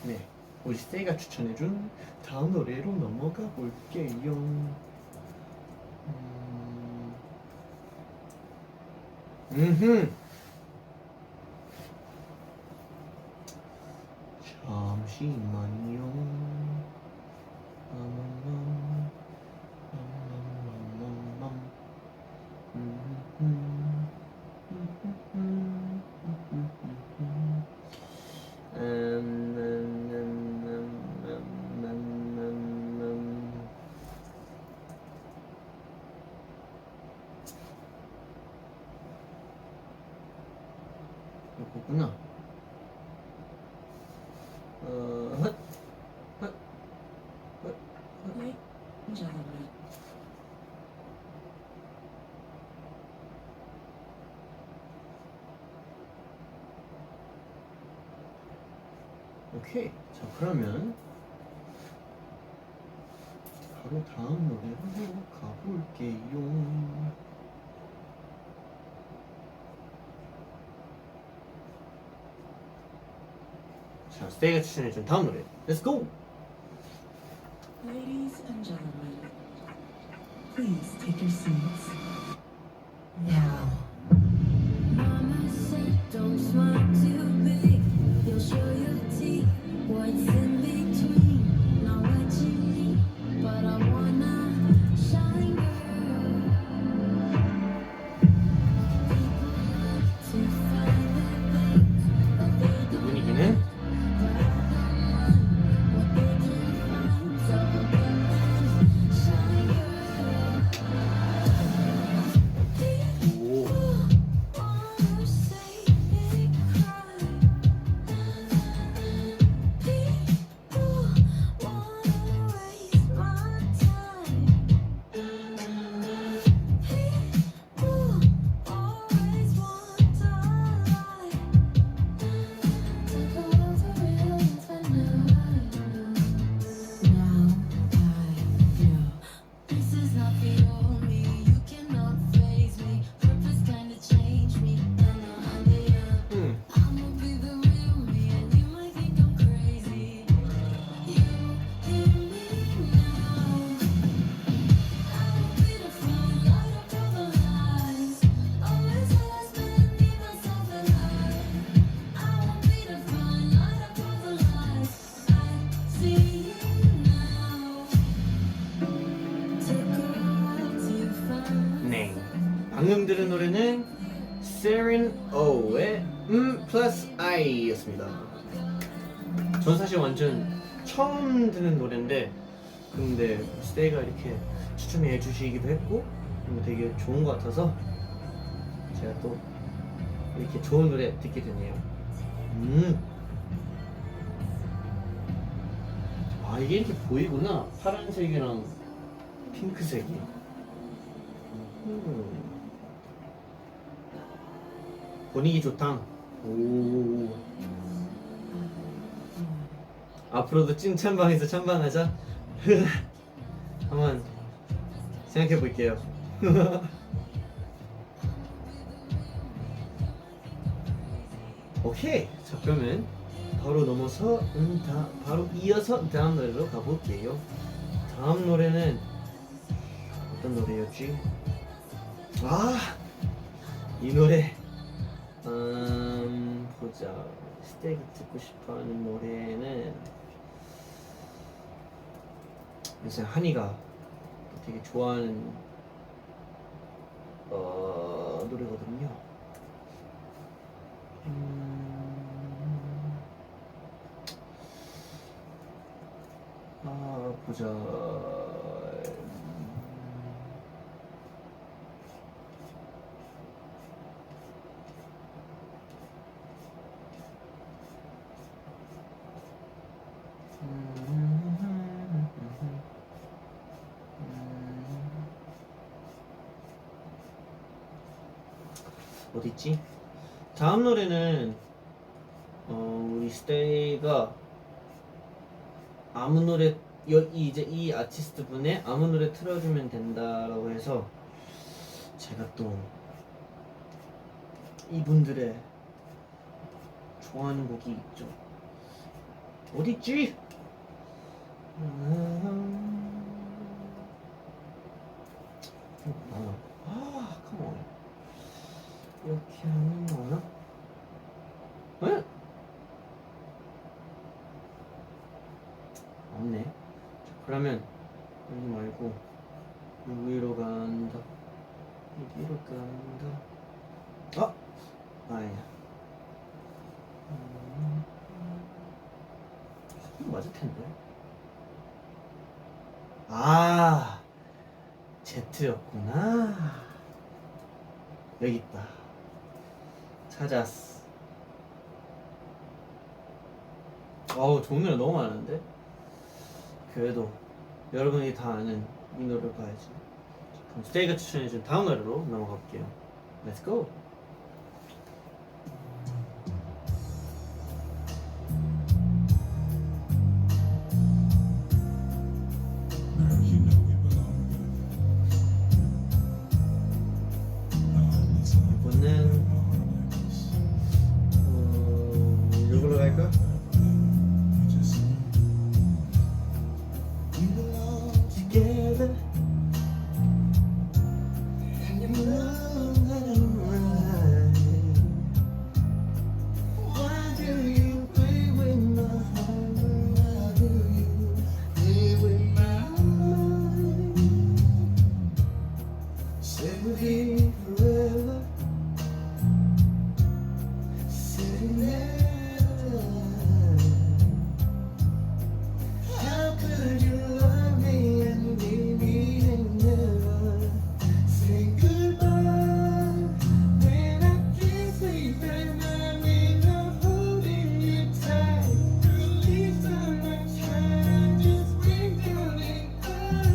네, 우리 세이가 추천해준 다음 노래로 넘어가 볼게요. 잠시만요. 이거구나. and gentlemen. 오케이. 자, 그러면 바로 다음 노래로 가볼게요. 자, 스테이가 추천해준 다음 노래. Let's go! Ladies and gentlemen, please take your seats. Now. Mama said don't smile too big. You'll show your teeth. What's in between? Not what you need, but I wanna shine girl. People like to find the things that they don't 분위기는 but I don't mind what they can find. So get that shine girl. 오. Wanna say it, cry. People wanna waste my time. People always want a lie. Take a while to realize I know. Now I know. This is not the old me. You cannot phase me. Purpose kinda changed me. And I'm the young. I'ma be the real me, and you might think I'm crazy. You hear me now. I will be the fun, light up all the lies. Always has been me, myself, and I. I will be the fun, light up all the lies. I see you now. Took a while to find. 네. 방금 들은 노래는 Seren O의 plus I였습니다. 전 사실 완전 처음 듣는 노래인데, 근데 스테이가 이렇게 추천해 주시기도 했고 되게 좋은 것 같아서 제가 또 이렇게 좋은 노래 듣게 되네요. 아, 이게 이렇게 보이구나. 파란색이랑 핑크색이. 분위기 좋다. 오. 앞으로도 찐 찬방에서 찬방하자. 한번 생각해 볼게요. 오케이. 자, 그러면 바로 넘어서 바로 이어서 다음 노래로 가볼게요. 다음 노래는 어떤 노래였지? 아, 이 노래. 보자. 스테이크 듣고 싶어하는 노래는 요새 한이가 되게 좋아하는 노래거든요. 보자. 어딨지? 다음 노래는 우리 스테이가 아무 노래 이제 이 아티스트 분의 아무 노래 틀어주면 된다라고 해서 제가 또 이분들의 좋아하는 곡이 있죠. 어딨지? 컴온. 이렇게 하면 나오나? 에? 없네. 자, 그러면 여기 말고 여기로 간다. 여기로 간다. 아니야. 이거 맞을 텐데. Z였구나. 여기 있다. 찾았어. 좋은 노래 너무 많은데? 그래도 여러분이 다 아는 이 노래로 가야지. 그럼 스테이가 추천해준 다음 노래로 넘어가 볼게요. Let's go. Girl, you know we belong together. 이번엔 이걸로 갈까? We belong Together. and you know that I'm right. Why do you play with my heart? Why do you play with my mind? Say we'll be forever sitting there. How could you love me and leave me and never say goodbye? When I can't sleep at night, when I'm holding you tight, release all my try, just bring down and cry.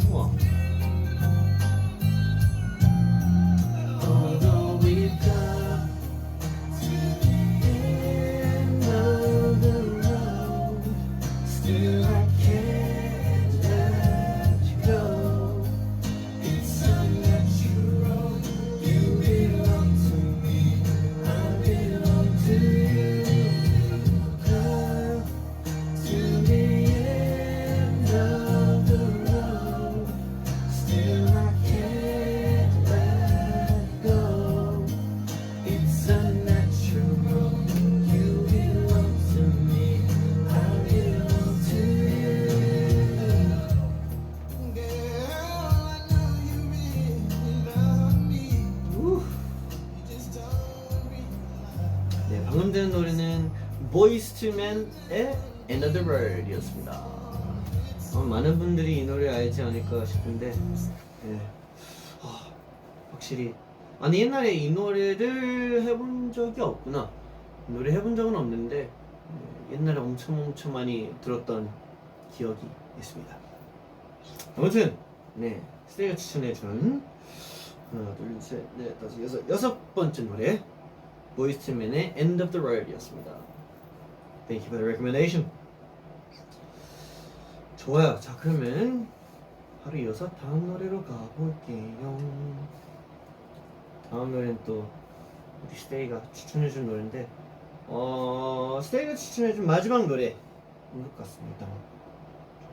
우와. Although we've come to the end of the road, still I can't let you go. It's unnatural. You belong to me, I belong to you. Come to the end of the road, still I can't let go. It's unnatural. You belong to me, I belong to you. Girl, I know you really love me. 우. You just don't realize. 네, 방금 들은 노래는 보이스투맨의 Another World이었습니다. 많은 분들이 이 노래 알지 않을까 싶은데, 네. 확실히 아니 옛날에 이 노래를 해본 적이 없구나. 이 노래 해본 적은 없는데 옛날에 엄청 많이 들었던 기억이 있습니다. 아무튼 네, 스테이가 추천해준 하나, 둘, 셋, 넷, 다섯, 여섯 번째 노래 보이스투맨의 End of the Road이었습니다. Thank you for the recommendation. 좋아요. 자 그러면 바로 이어서 다음 노래로 가볼게요. 다음 노래는 또 우리 스테이가 추천해준 노래인데 스테이가 추천해준 마지막 노래인 것 같습니다.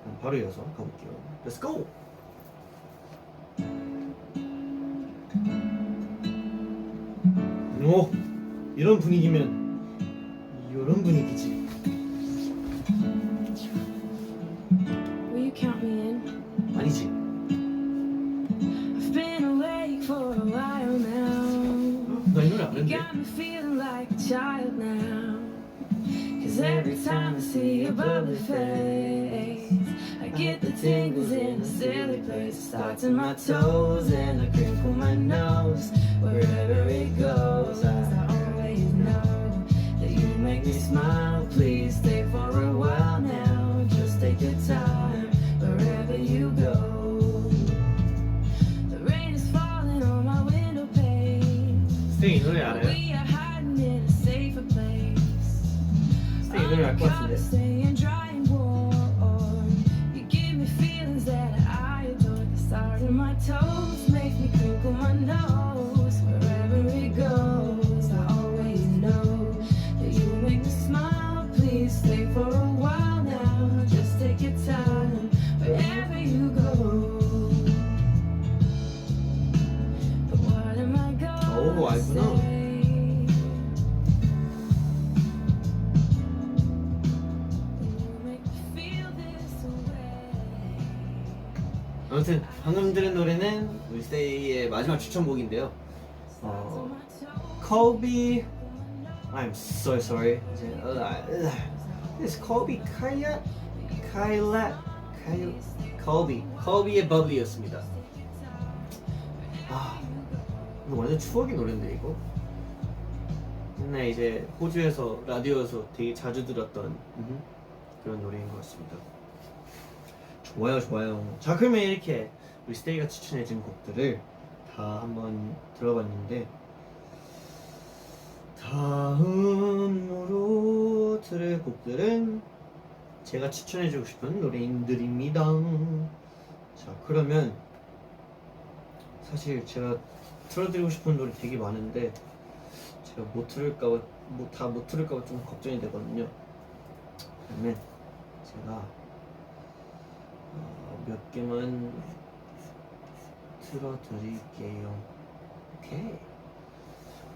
그럼 바로 이어서 가볼게요. Let's go! 오! 이런 분위기면 이런 분위기지. Will you count me in? 아니지. I've been awake for a while now. 나 이 노래 You 아는데. got me feeling like a child now. Cause every time I see your bubbly face, I get the tingles in a silly place. It starts in my toes and I crinkle my nose. Wherever it goes, I always know that you make me smile. Please stay for a while now. Just take your time wherever you go. The rain is falling on my window pane. 스테이 이 노래 알아요? We are hiding in a safer place. 스테이 이 노래 알 것 같은데. Staying dry and warm. You give me feelings that I adore. The start of my toes makes me crinkle my nose. Wherever it goes, I always know that you make me smile. Please stay for a while now. Just take your time wherever you go. But what am I 오, gonna 알구나. say? 아무튼 방금 들은 노래는 우리 스테이의 마지막 추천곡인데요. Kobe, I'm so sorry. It's Kobe Kobe의 Bubbly였습니다. 아, 이거 완전 추억의 노래인데 이거. 옛날 이제 호주에서 라디오에서 되게 자주 들었던 그런 노래인 것 같습니다. 좋아요, 좋아요. 자, 그러면 이렇게 우리 스테이가 추천해준 곡들을 다 한번 들어봤는데, 다음으로 들을 곡들은 제가 추천해주고 싶은 노래인들입니다. 자, 그러면 사실 제가 틀어드리고 싶은 노래 되게 많은데 제가 못 들을까봐 다 못 들을까봐 좀 걱정이 되거든요. 그러면 제가 몇 개만 틀어드릴게요. 오케이.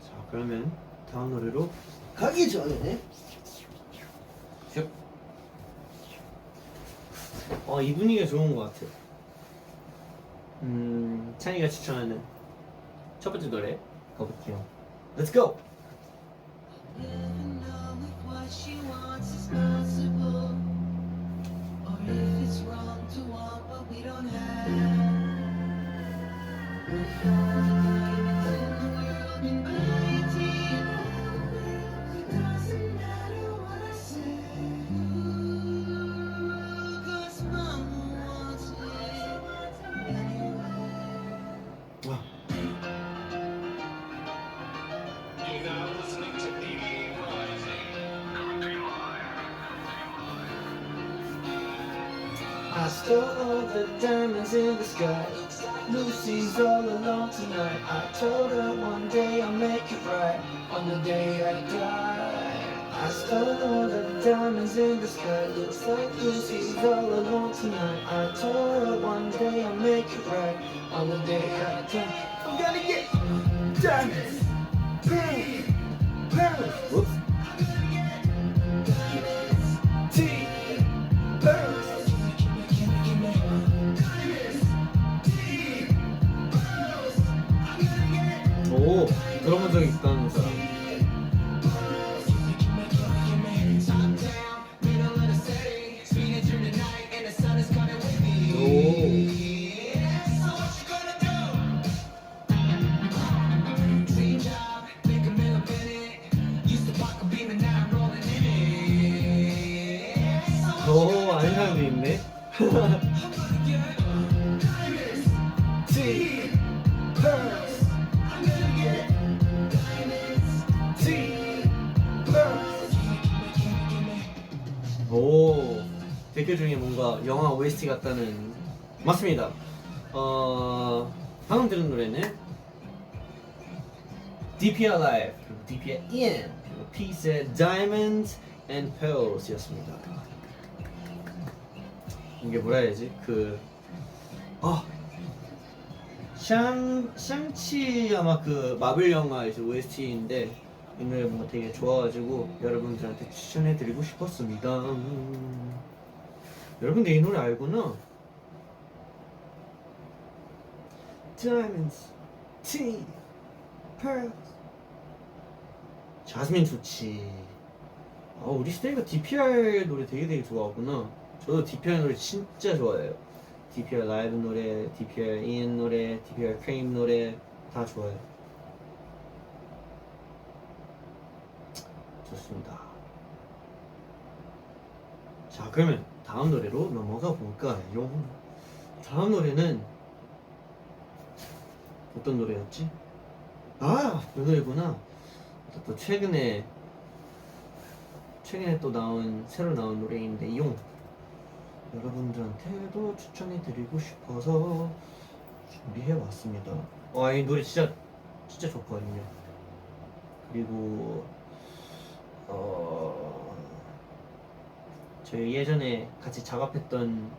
자, 그러면 다음 노래로 가기 전에 슉. 이 분위기가 좋은 것 같아요. 찬이가 추천하는 첫 번째 노래 가볼게요. Let's go! 와. I stole all the diamonds in the sky. Lucy's all alone tonight. I told her one day I'll make it right on the day I die. I stole all the diamonds in the sky. Looks like Lucy's all alone tonight. I told her one day I'll make it right on the day I die. I'm gonna get diamonds, pearls, whoops. 오, 들어본 적 있다는 사람. 오. 오, 아는 사람도 있네. 오, 댓글 중에 뭔가 영화 OST 같다는. 맞습니다. 방금 들은 노래는 DPR Live, 그리고 DPR In, 그리고 Peace의 Diamonds and Pearls 였습니다. 이게 뭐라 해야지? 샹치 아마 그 마블 영화 이제 OST인데 이 노래 뭔가 되게 좋아가지고 여러분들한테 추천해드리고 싶었습니다. 여러분들 이 노래 알구나? Diamonds, Tea, Pearls. 자스민 좋지. 우리 스테이가 DPR 노래 되게 좋아하구나. 저도 DPR 노래 진짜 좋아해요. DPR 라이브 노래, DPR 인 노래, DPR 크레임 노래 다 좋아해요. 좋습니다. 자, 그러면 다음 노래로 넘어가 볼까요? 다음 노래는 어떤 노래였지? 이 노래구나. 또 최근에 또 새로 나온 노래인데 여러분들한테도 추천해드리고 싶어서 준비해왔습니다. 이 노래 진짜 좋거든요. 그리고 저희 예전에 같이 작업했던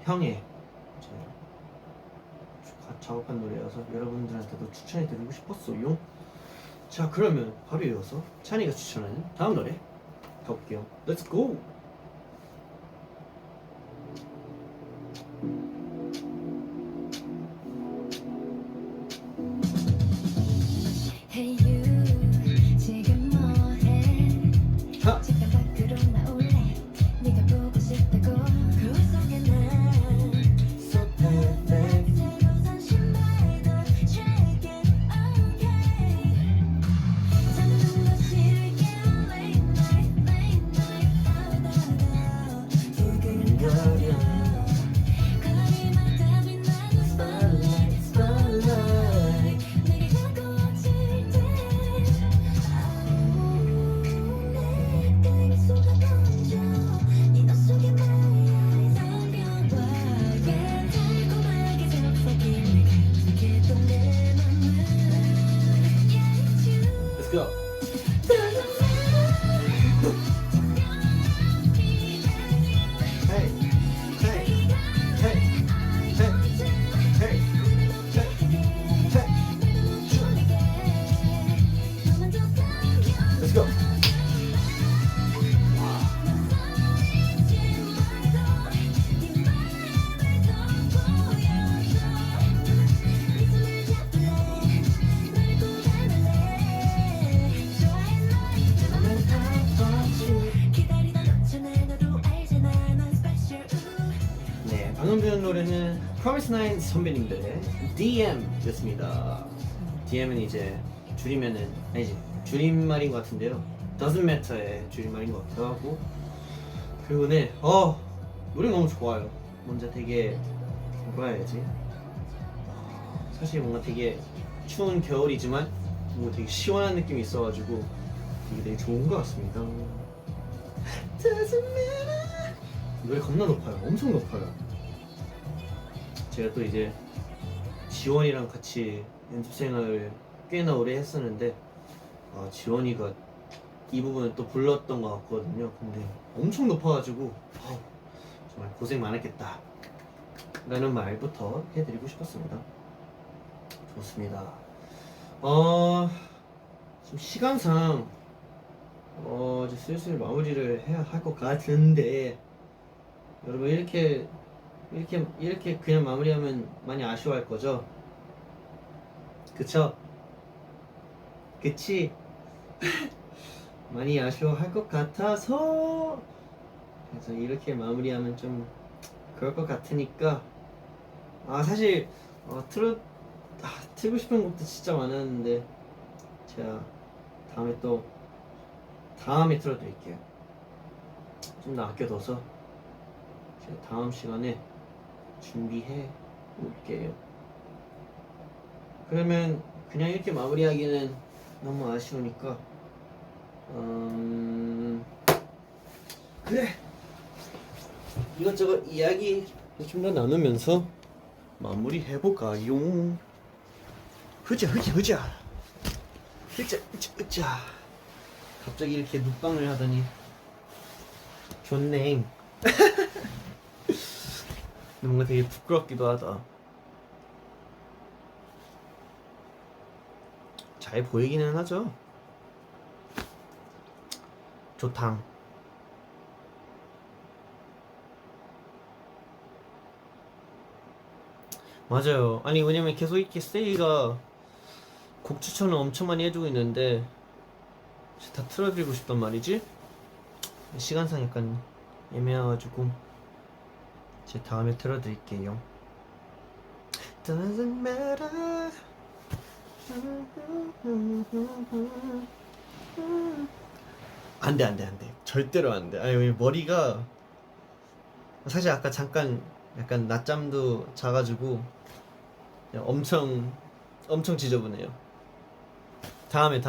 형의 작업한 노래여서 여러분들한테도 추천해드리고 싶었어요. 자, 그러면 바로 이어서 찬이가 추천하는 다음 노래 가볼게요. Let's go! Hey you, 지금 뭐해? 잠깐 밖으로 나올래? 네가 보고 싶다고 거울 속에 난 So perfect. 새로 산 신발도 check it, okay. 잠든 거 싫을게 late night, oh, 방금 들은 노래는 Promise Nine 선배님들의 DM였습니다. DM은 이제 줄이면은 아니지 줄임말인 것 같은데요. Doesn't Matter의 줄임말인 것 같기도 하고. 그리고 네, 노래 너무 좋아요. 먼저 되게 뭐라 해야지? 사실 뭔가 되게 추운 겨울이지만 뭔가 되게 시원한 느낌이 있어가지고 되게 좋은 것 같습니다. Doesn't matter. 노래 겁나 높아요. 엄청 높아요. 제가 또 이제 지원이랑 같이 연습 생활을 꽤나 오래 했었는데 지원이가 이 부분을 또 불렀던 것 같거든요. 근데 엄청 높아가지고 정말 고생 많았겠다 라는 말부터 해드리고 싶었습니다. 좋습니다. 지금 시간상 이제 슬슬 마무리를 해야 할 것 같은데 여러분 이렇게 그냥 마무리하면 많이 아쉬워할 거죠? 그쵸? 그치? 많이 아쉬워할 것 같아서 그래서 이렇게 마무리하면 좀 그럴 것 같으니까 사실 틀고 싶은 곡도 진짜 많았는데 제가 다음에 틀어드릴게요. 좀 더 아껴둬서 제가 다음 시간에 준비해 올게요. 그러면 그냥 이렇게 마무리하기는 너무 아쉬우니까 그래 이것저것 이야기 좀 더 나누면서 마무리 해볼까요? 흐자 갑자기 이렇게 눕방을 하더니 좋네. 뭔가 되게 부끄럽기도 하다. 잘 보이기는 하죠. 좋당. 맞아요. 아니 왜냐면 계속 이렇게 세이가 곡 추천을 엄청 많이 해주고 있는데 다 틀어드리고 싶단 말이지. 시간상 약간 애매해가지고 제 다음에 틀어드릴게요. Doesn't matter. 안돼 절대로 안돼. 아니 머리가 사실 아까 잠깐 약간 낮잠도 자가지고 엄청 지저분해요. 다음에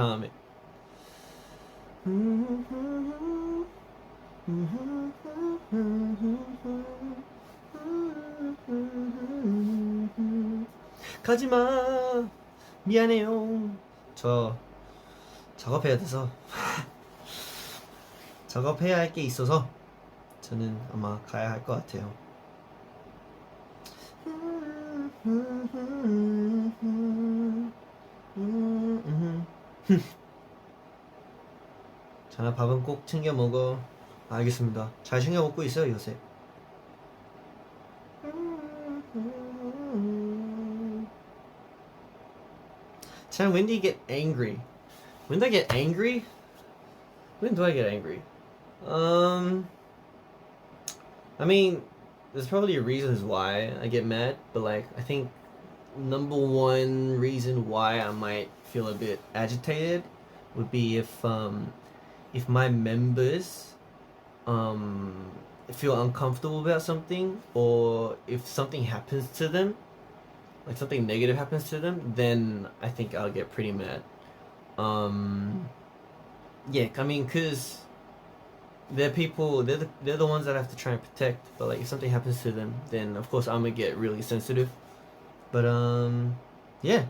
가지마 미안해요. 저 작업해야 돼서 작업해야 할 게 있어서 저는 아마 가야 할 것 같아요. 자나 밥은 꼭 챙겨 먹어. 알겠습니다. 잘 챙겨 먹고 있어요 요새. 자나, when do you get angry? When do I get angry? When do I get angry? I mean, there's probably reasons why I get mad, but like I think number one reason why I might feel a bit agitated would be if my members feel uncomfortable about something, or if something happens to them, like something negative happens to them, then I think I'll get pretty mad. Yeah, I mean, cause they're people, they're the ones that I have to try and protect. But like, if something happens to them, then of course I'm gonna get really sensitive. But yeah.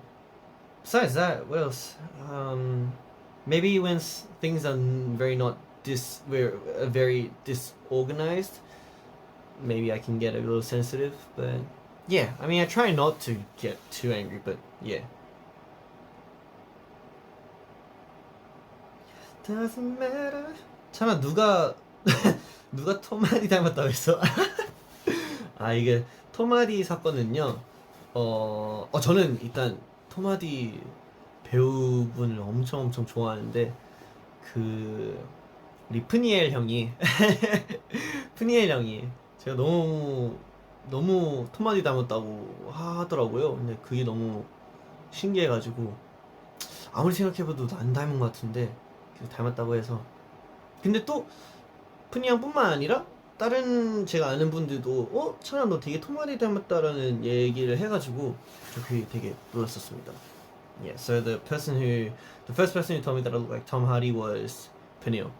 Besides that, what else? Maybe when things are very disorganized, maybe I can get a little sensitive. But yeah, I mean, I try not to get too angry. But yeah. Doesn't matter. 참아 누가 토마디 닮았다고 했어? 이게 토마디 사건은요. 저는 일단 토마디 배우분을 엄청 좋아하는데 우리 푸니엘 형이 제가 너무 너무 토마디 닮았다고 하더라고요. 근데 그게 너무 신기해가지고 아무리 생각해봐도 안 닮은 것 같은데 계속 닮았다고 해서. 근데 또 푸니 형뿐만 아니라 다른 제가 아는 분들도 찬아 너 되게 토마디 닮았다라는 얘기를 해가지고 저 그게 되게 놀랐었습니다. Yeah, so the first person who told me that I look like Tom Hardy was Peniel.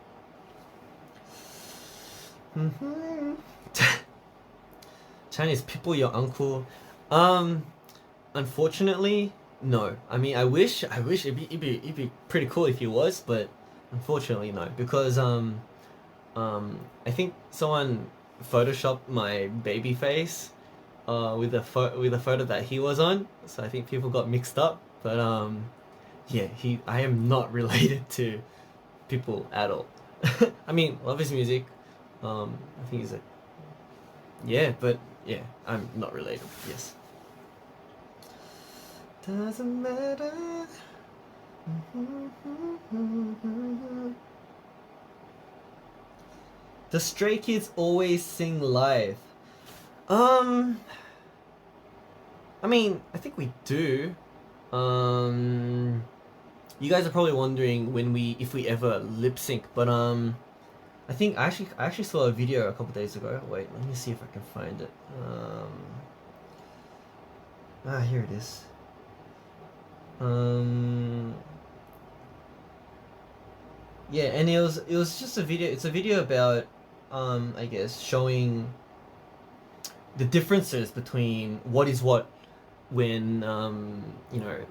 Chinese people, your uncle. Unfortunately, no. I mean, I wish it'd be pretty cool if he was, but unfortunately, no. Because I think someone photoshopped my baby face with a photo that he was on, so I think people got mixed up. But yeah, I am not related to people at all. I mean, love his music. I think he's but yeah, I'm not related. Yes. Doesn't matter. The Stray Kids always sing live. I mean, I think we do. You guys are probably wondering if we ever lip sync, but I think I actually saw a video a couple days ago. Wait, let me see if I can find it. Here it is. Yeah, and it was just a video. It's a video about I guess showing the differences between what is what when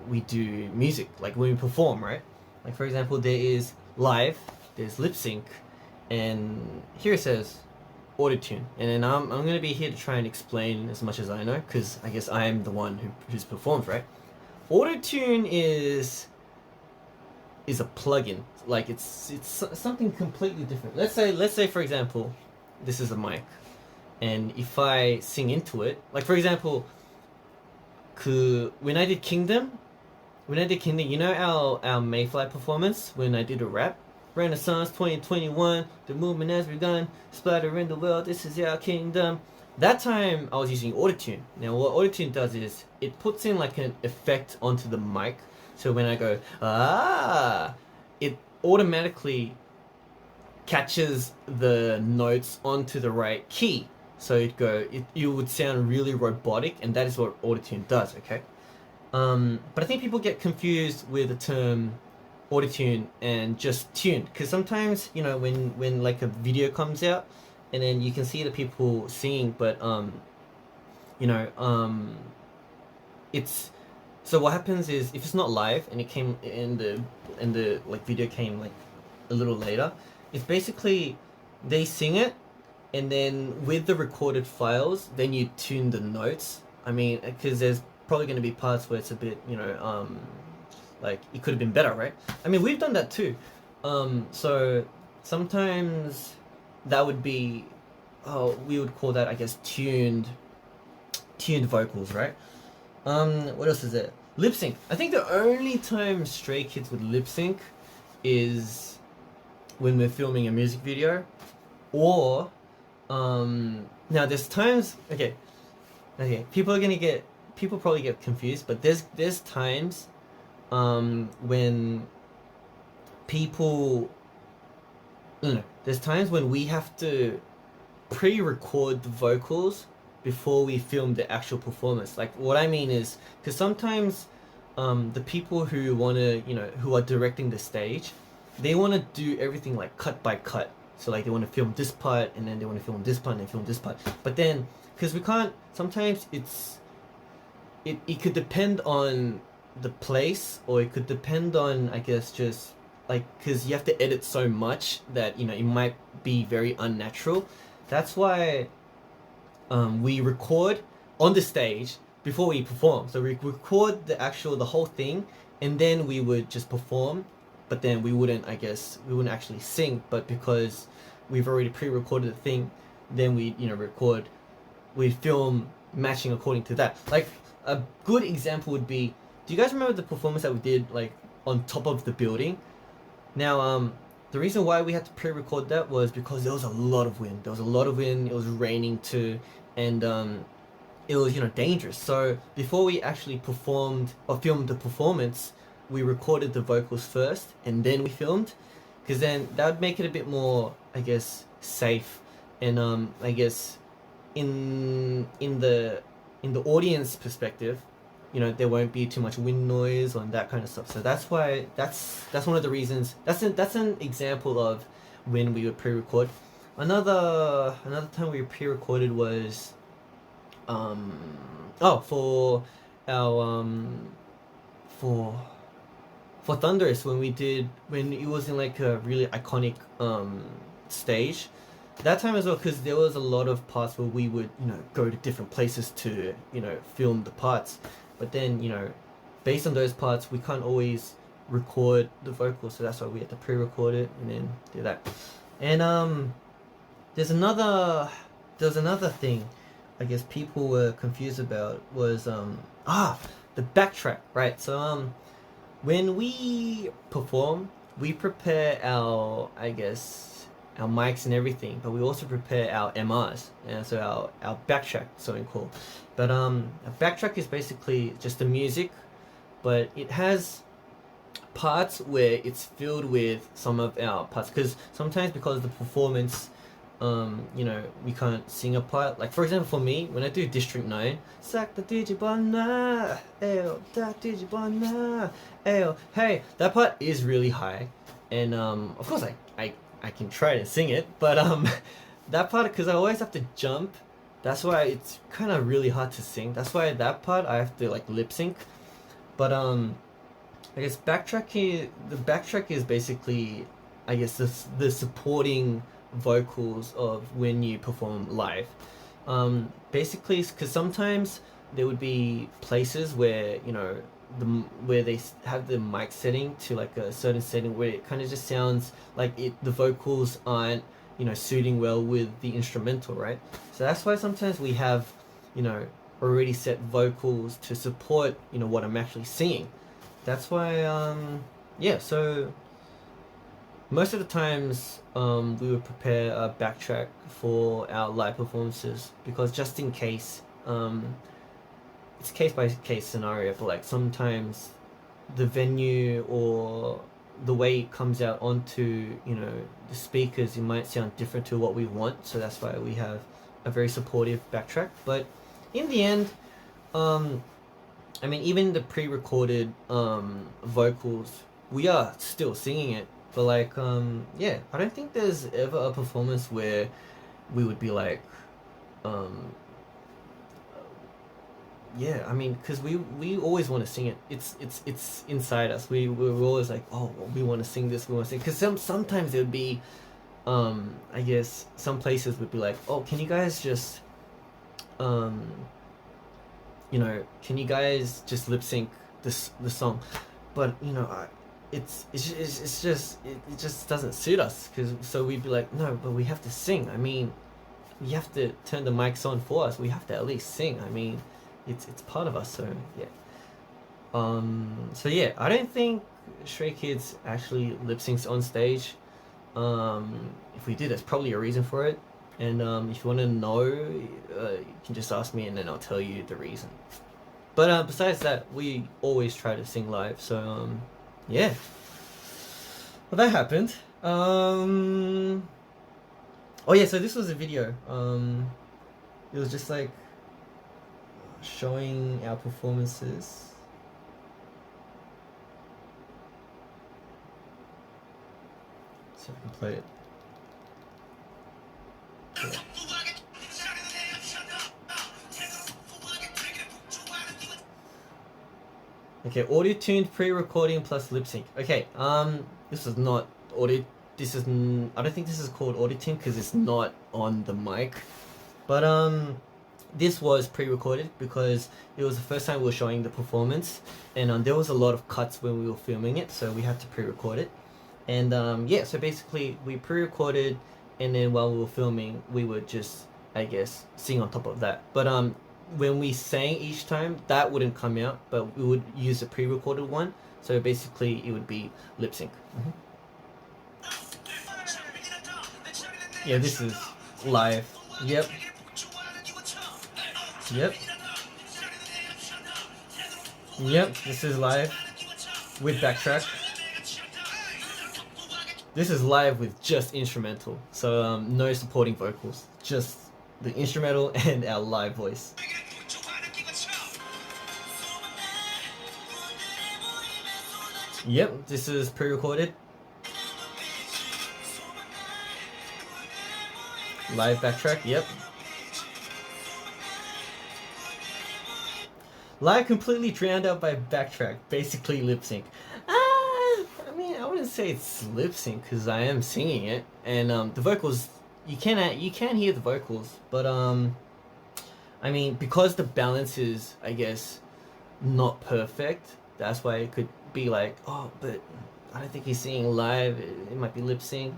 we do music, like when we perform, right? Like for example, there is live, there's lip sync, and here it says autotune, and then I'm gonna be here to try and explain as much as I know, because I guess I am the one who's performed, right? Autotune is a plugin. Like it's something completely different. Let's say for example, this is a mic, and if I sing into it, like for example, when I did Kingdom, you know our Mayfly performance when I did a rap, Renaissance 2021, the movement has begun, splatter in the world, this is our kingdom. That time I was using autotune. Now what autotune does is it puts in like an effect onto the mic, so when I go it automatically catches the notes onto the right key. So you would sound really robotic, and that is what autotune does, okay? But I think people get confused with the term autotune and just tune, because sometimes, when like a video comes out, and then you can see the people singing, but it's, so what happens is, if it's not live and it came in the like video came like a little later, it's basically they sing it, and then with the recorded files, then you tune the notes. I mean, because there's probably going to be parts where it's a bit, like it could have been better, right? I mean, we've done that too. So sometimes that would be, we would call that, I guess, tuned vocals, right? What else is there? Lip sync. I think the only time Stray Kids would lip sync is when we're filming a music video, or now there's times, okay, people probably get confused, but there's times when there's times when we have to pre-record the vocals before we film the actual performance. Like what I mean is, because sometimes the people who who are directing the stage, they want to do everything like cut by cut. So like they want to film this part, and then they want to film this part, and then film this part. But then, because we can't, sometimes it could depend on the place, or it could depend on, I guess, just like, because you have to edit so much that it might be very unnatural. That's why we record on the stage before we perform. So we record the whole thing, and then we would just perform. But then we wouldn't actually sing. But because we've already pre-recorded the thing, then we we film matching according to that. Like a good example would be, do you guys remember the performance that we did like on top of the building? Now the reason why we had to pre-record that was because there was a lot of wind. It was raining too, and it was, dangerous. So before we actually performed or filmed the performance, we recorded the vocals first and then we filmed, because then that would make it a bit more, I guess, safe, and I guess in the audience perspective, there won't be too much wind noise and that kind of stuff. So that's why that's one of the reasons. That's an example of when we would pre-record. Another time we pre-recorded was for our for Thunderous, when it was in like a really iconic stage. That time as well, because there was a lot of parts where we would go to different places to film the parts, but then based on those parts we can't always record the vocals, so that's why we had to pre-record it and then do that. And there's another thing I guess people were confused about was the backtrack, right? So when we perform, we prepare our mics and everything, but we also prepare our MRs, and so our backtrack, something cool. But a backtrack is basically just the music, but it has parts where it's filled with some of our parts, because sometimes because of the performance, we can't sing a part. Like for example, for me, when I do District 9, Sack the Digibana, Ayo, da Digibana, Ayo, hey, that part is really high, and of course I can try to sing it, but that part, because I always have to jump, that's why it's kind of really hard to sing. That's why that part I have to like lip sync. But I guess the backtrack is basically, I guess, the supporting vocals of when you perform live. Basically, because sometimes there would be places where where they have the mic setting to like a certain setting where it kind of just sounds like the vocals aren't suiting well with the instrumental, right? So that's why sometimes we have already set vocals to support what I'm actually singing. That's why so most of the times we would prepare a backtrack for our live performances, because just in case, it's case by case scenario, but like sometimes the venue or the way it comes out onto the speakers, it might sound different to what we want, so that's why we have a very supportive backtrack. But in the end, even the pre-recorded vocals, we are still singing it, but like I don't think there's ever a performance where we would be like because we always want to sing it. It's inside us. We're always like, oh, we want to sing this, we want to sing, because sometimes it would be I guess some places would be like, oh, can you guys just can you guys just lip sync the song? But it just doesn't suit us, so we'd be like, no, but we have to sing. We have to turn the mics on for us. We have to at least sing. It's part of us. So yeah. I don't think Stray Kids actually lip syncs on stage. If we did, there's probably a reason for it. And if you want to know, you can just ask me, and then I'll tell you the reason. But besides that, we always try to sing live. So yeah. Well, that happened. Oh yeah, so this was a video. It was just like showing our performances. So I can play it. Yeah. Okay, auto-tuned pre-recording plus lip sync. Okay, this is not audio. I don't think this is called auto-tune because it's not on the mic. But this was pre-recorded because it was the first time we were showing the performance, and there was a lot of cuts when we were filming it, so we had to pre-record it. And yeah, so basically we pre-recorded, and then while we were filming, we would just, I guess, sing on top of that. But when we sang each time, that wouldn't come out, but we would use a pre-recorded one. So basically, it would be lip sync. Yeah, this is live. Yep. Yep, this is live with backtrack. This is live with just instrumental, so no supporting vocals, just the instrumental and our live voice. Yep, this is pre-recorded. Live backtrack, yep. Live completely drowned out by backtrack, basically lip sync. I mean, I wouldn't say it's lip sync because I am singing it, and the vocals you can't hear the vocals, but I mean, because the balance is, I guess, not perfect, that's why it could be like, oh, but I don't think he's singing live. It might be lip sync.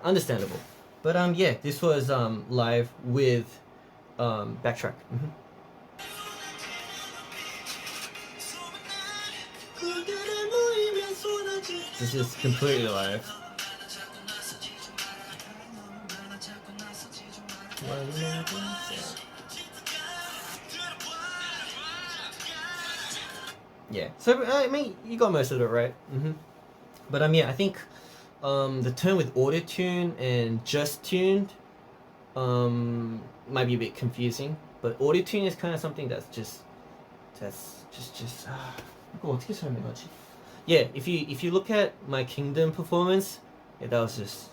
Understandable, but yeah, this was live with backtrack. This is completely live. Yeah, so I mean, you got most of it right. But yeah, I think the term with auto-tune and just tuned might be a bit confusing. But auto-tune is kind of something that's just 이거 어떻게 설명하지? Yeah, if you look at my Kingdom performance, yeah, that's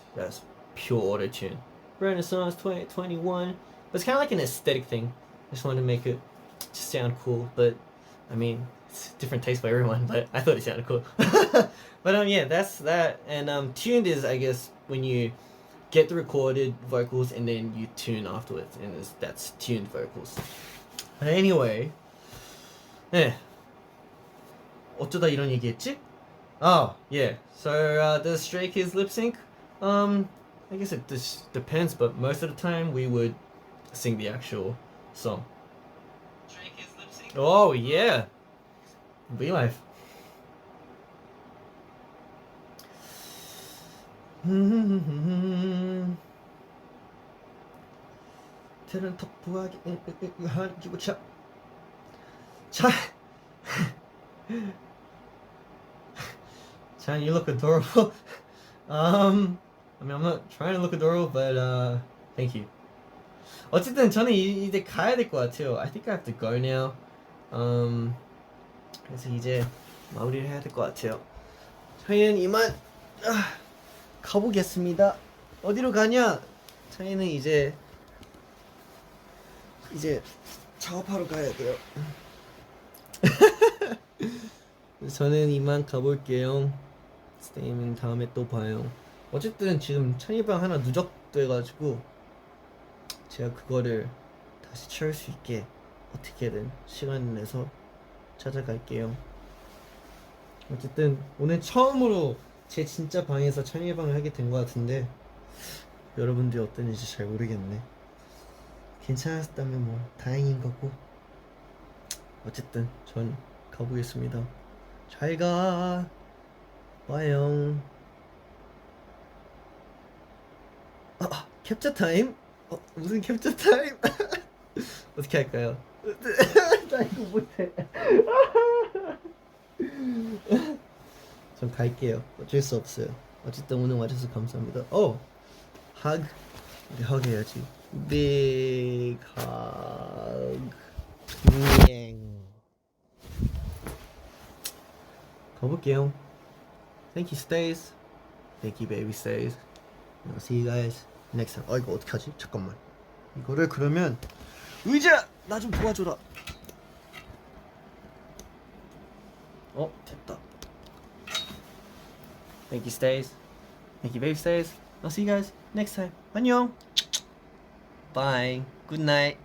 pure auto-tune. Renaissance 2021. But it's kind of like an aesthetic thing. I just wanted to make it just sound cool, but I mean, it's different taste for everyone, but I thought it sounded cool. But yeah, that's that. And tuned is, I guess, when you get the recorded vocals and then you tune afterwards, and that's tuned vocals. But anyway, yeah. 어쩌다 이런 얘기했지? Oh, yeah. So the Stray Kids lip sync, I guess it just depends, but most of the time we would sing the actual song. Stray Kids lip sync? Oh, yeah. Be life. 테는 터프하게 하기고 차. Chan, you look adorable. I mean, I'm not trying to look adorable, but thank you. 어쨌든 저는 이제 가야 될 것 같아요. I think I have to go now. 그래서 이제 마무리를 해야 될 것 같아요. 저희는 이만 가보겠습니다. 어디로 가냐? 저희는 이제 작업하러 가야 돼요. 저는 이만 가볼게요. 스테이는 다음에 또 봐요. 어쨌든 지금 찬이방 하나 누적돼가지고 제가 그거를 다시 채울 수 있게 어떻게든 시간 내서 찾아갈게요. 어쨌든 오늘 처음으로 제 진짜 방에서 찬이방을 하게 된 것 같은데 여러분들이 어땠는지 잘 모르겠네. 괜찮았다면 뭐 다행인 거고. 어쨌든 전 가보겠습니다. 잘 가. 와요. 캡처 타임? 무슨 캡처 타임? 어떻게 할까요? 나 이거 못해. 전 갈게요. 어쩔 수 없어요. 어쨌든 오늘 와줘서 감사합니다. hug. 우리 hug 해야지. big hug. 가볼게요. Thank you, Stays. Thank you, baby Stays. I'll see you guys next time. 이거 어떻게 하지? 잠깐만. 이거를 그러면 의자 나 좀 도와줘라. 됐다. Thank you, Stays. Thank you, baby Stays. I'll see you guys next time. 안녕. Bye. Good night.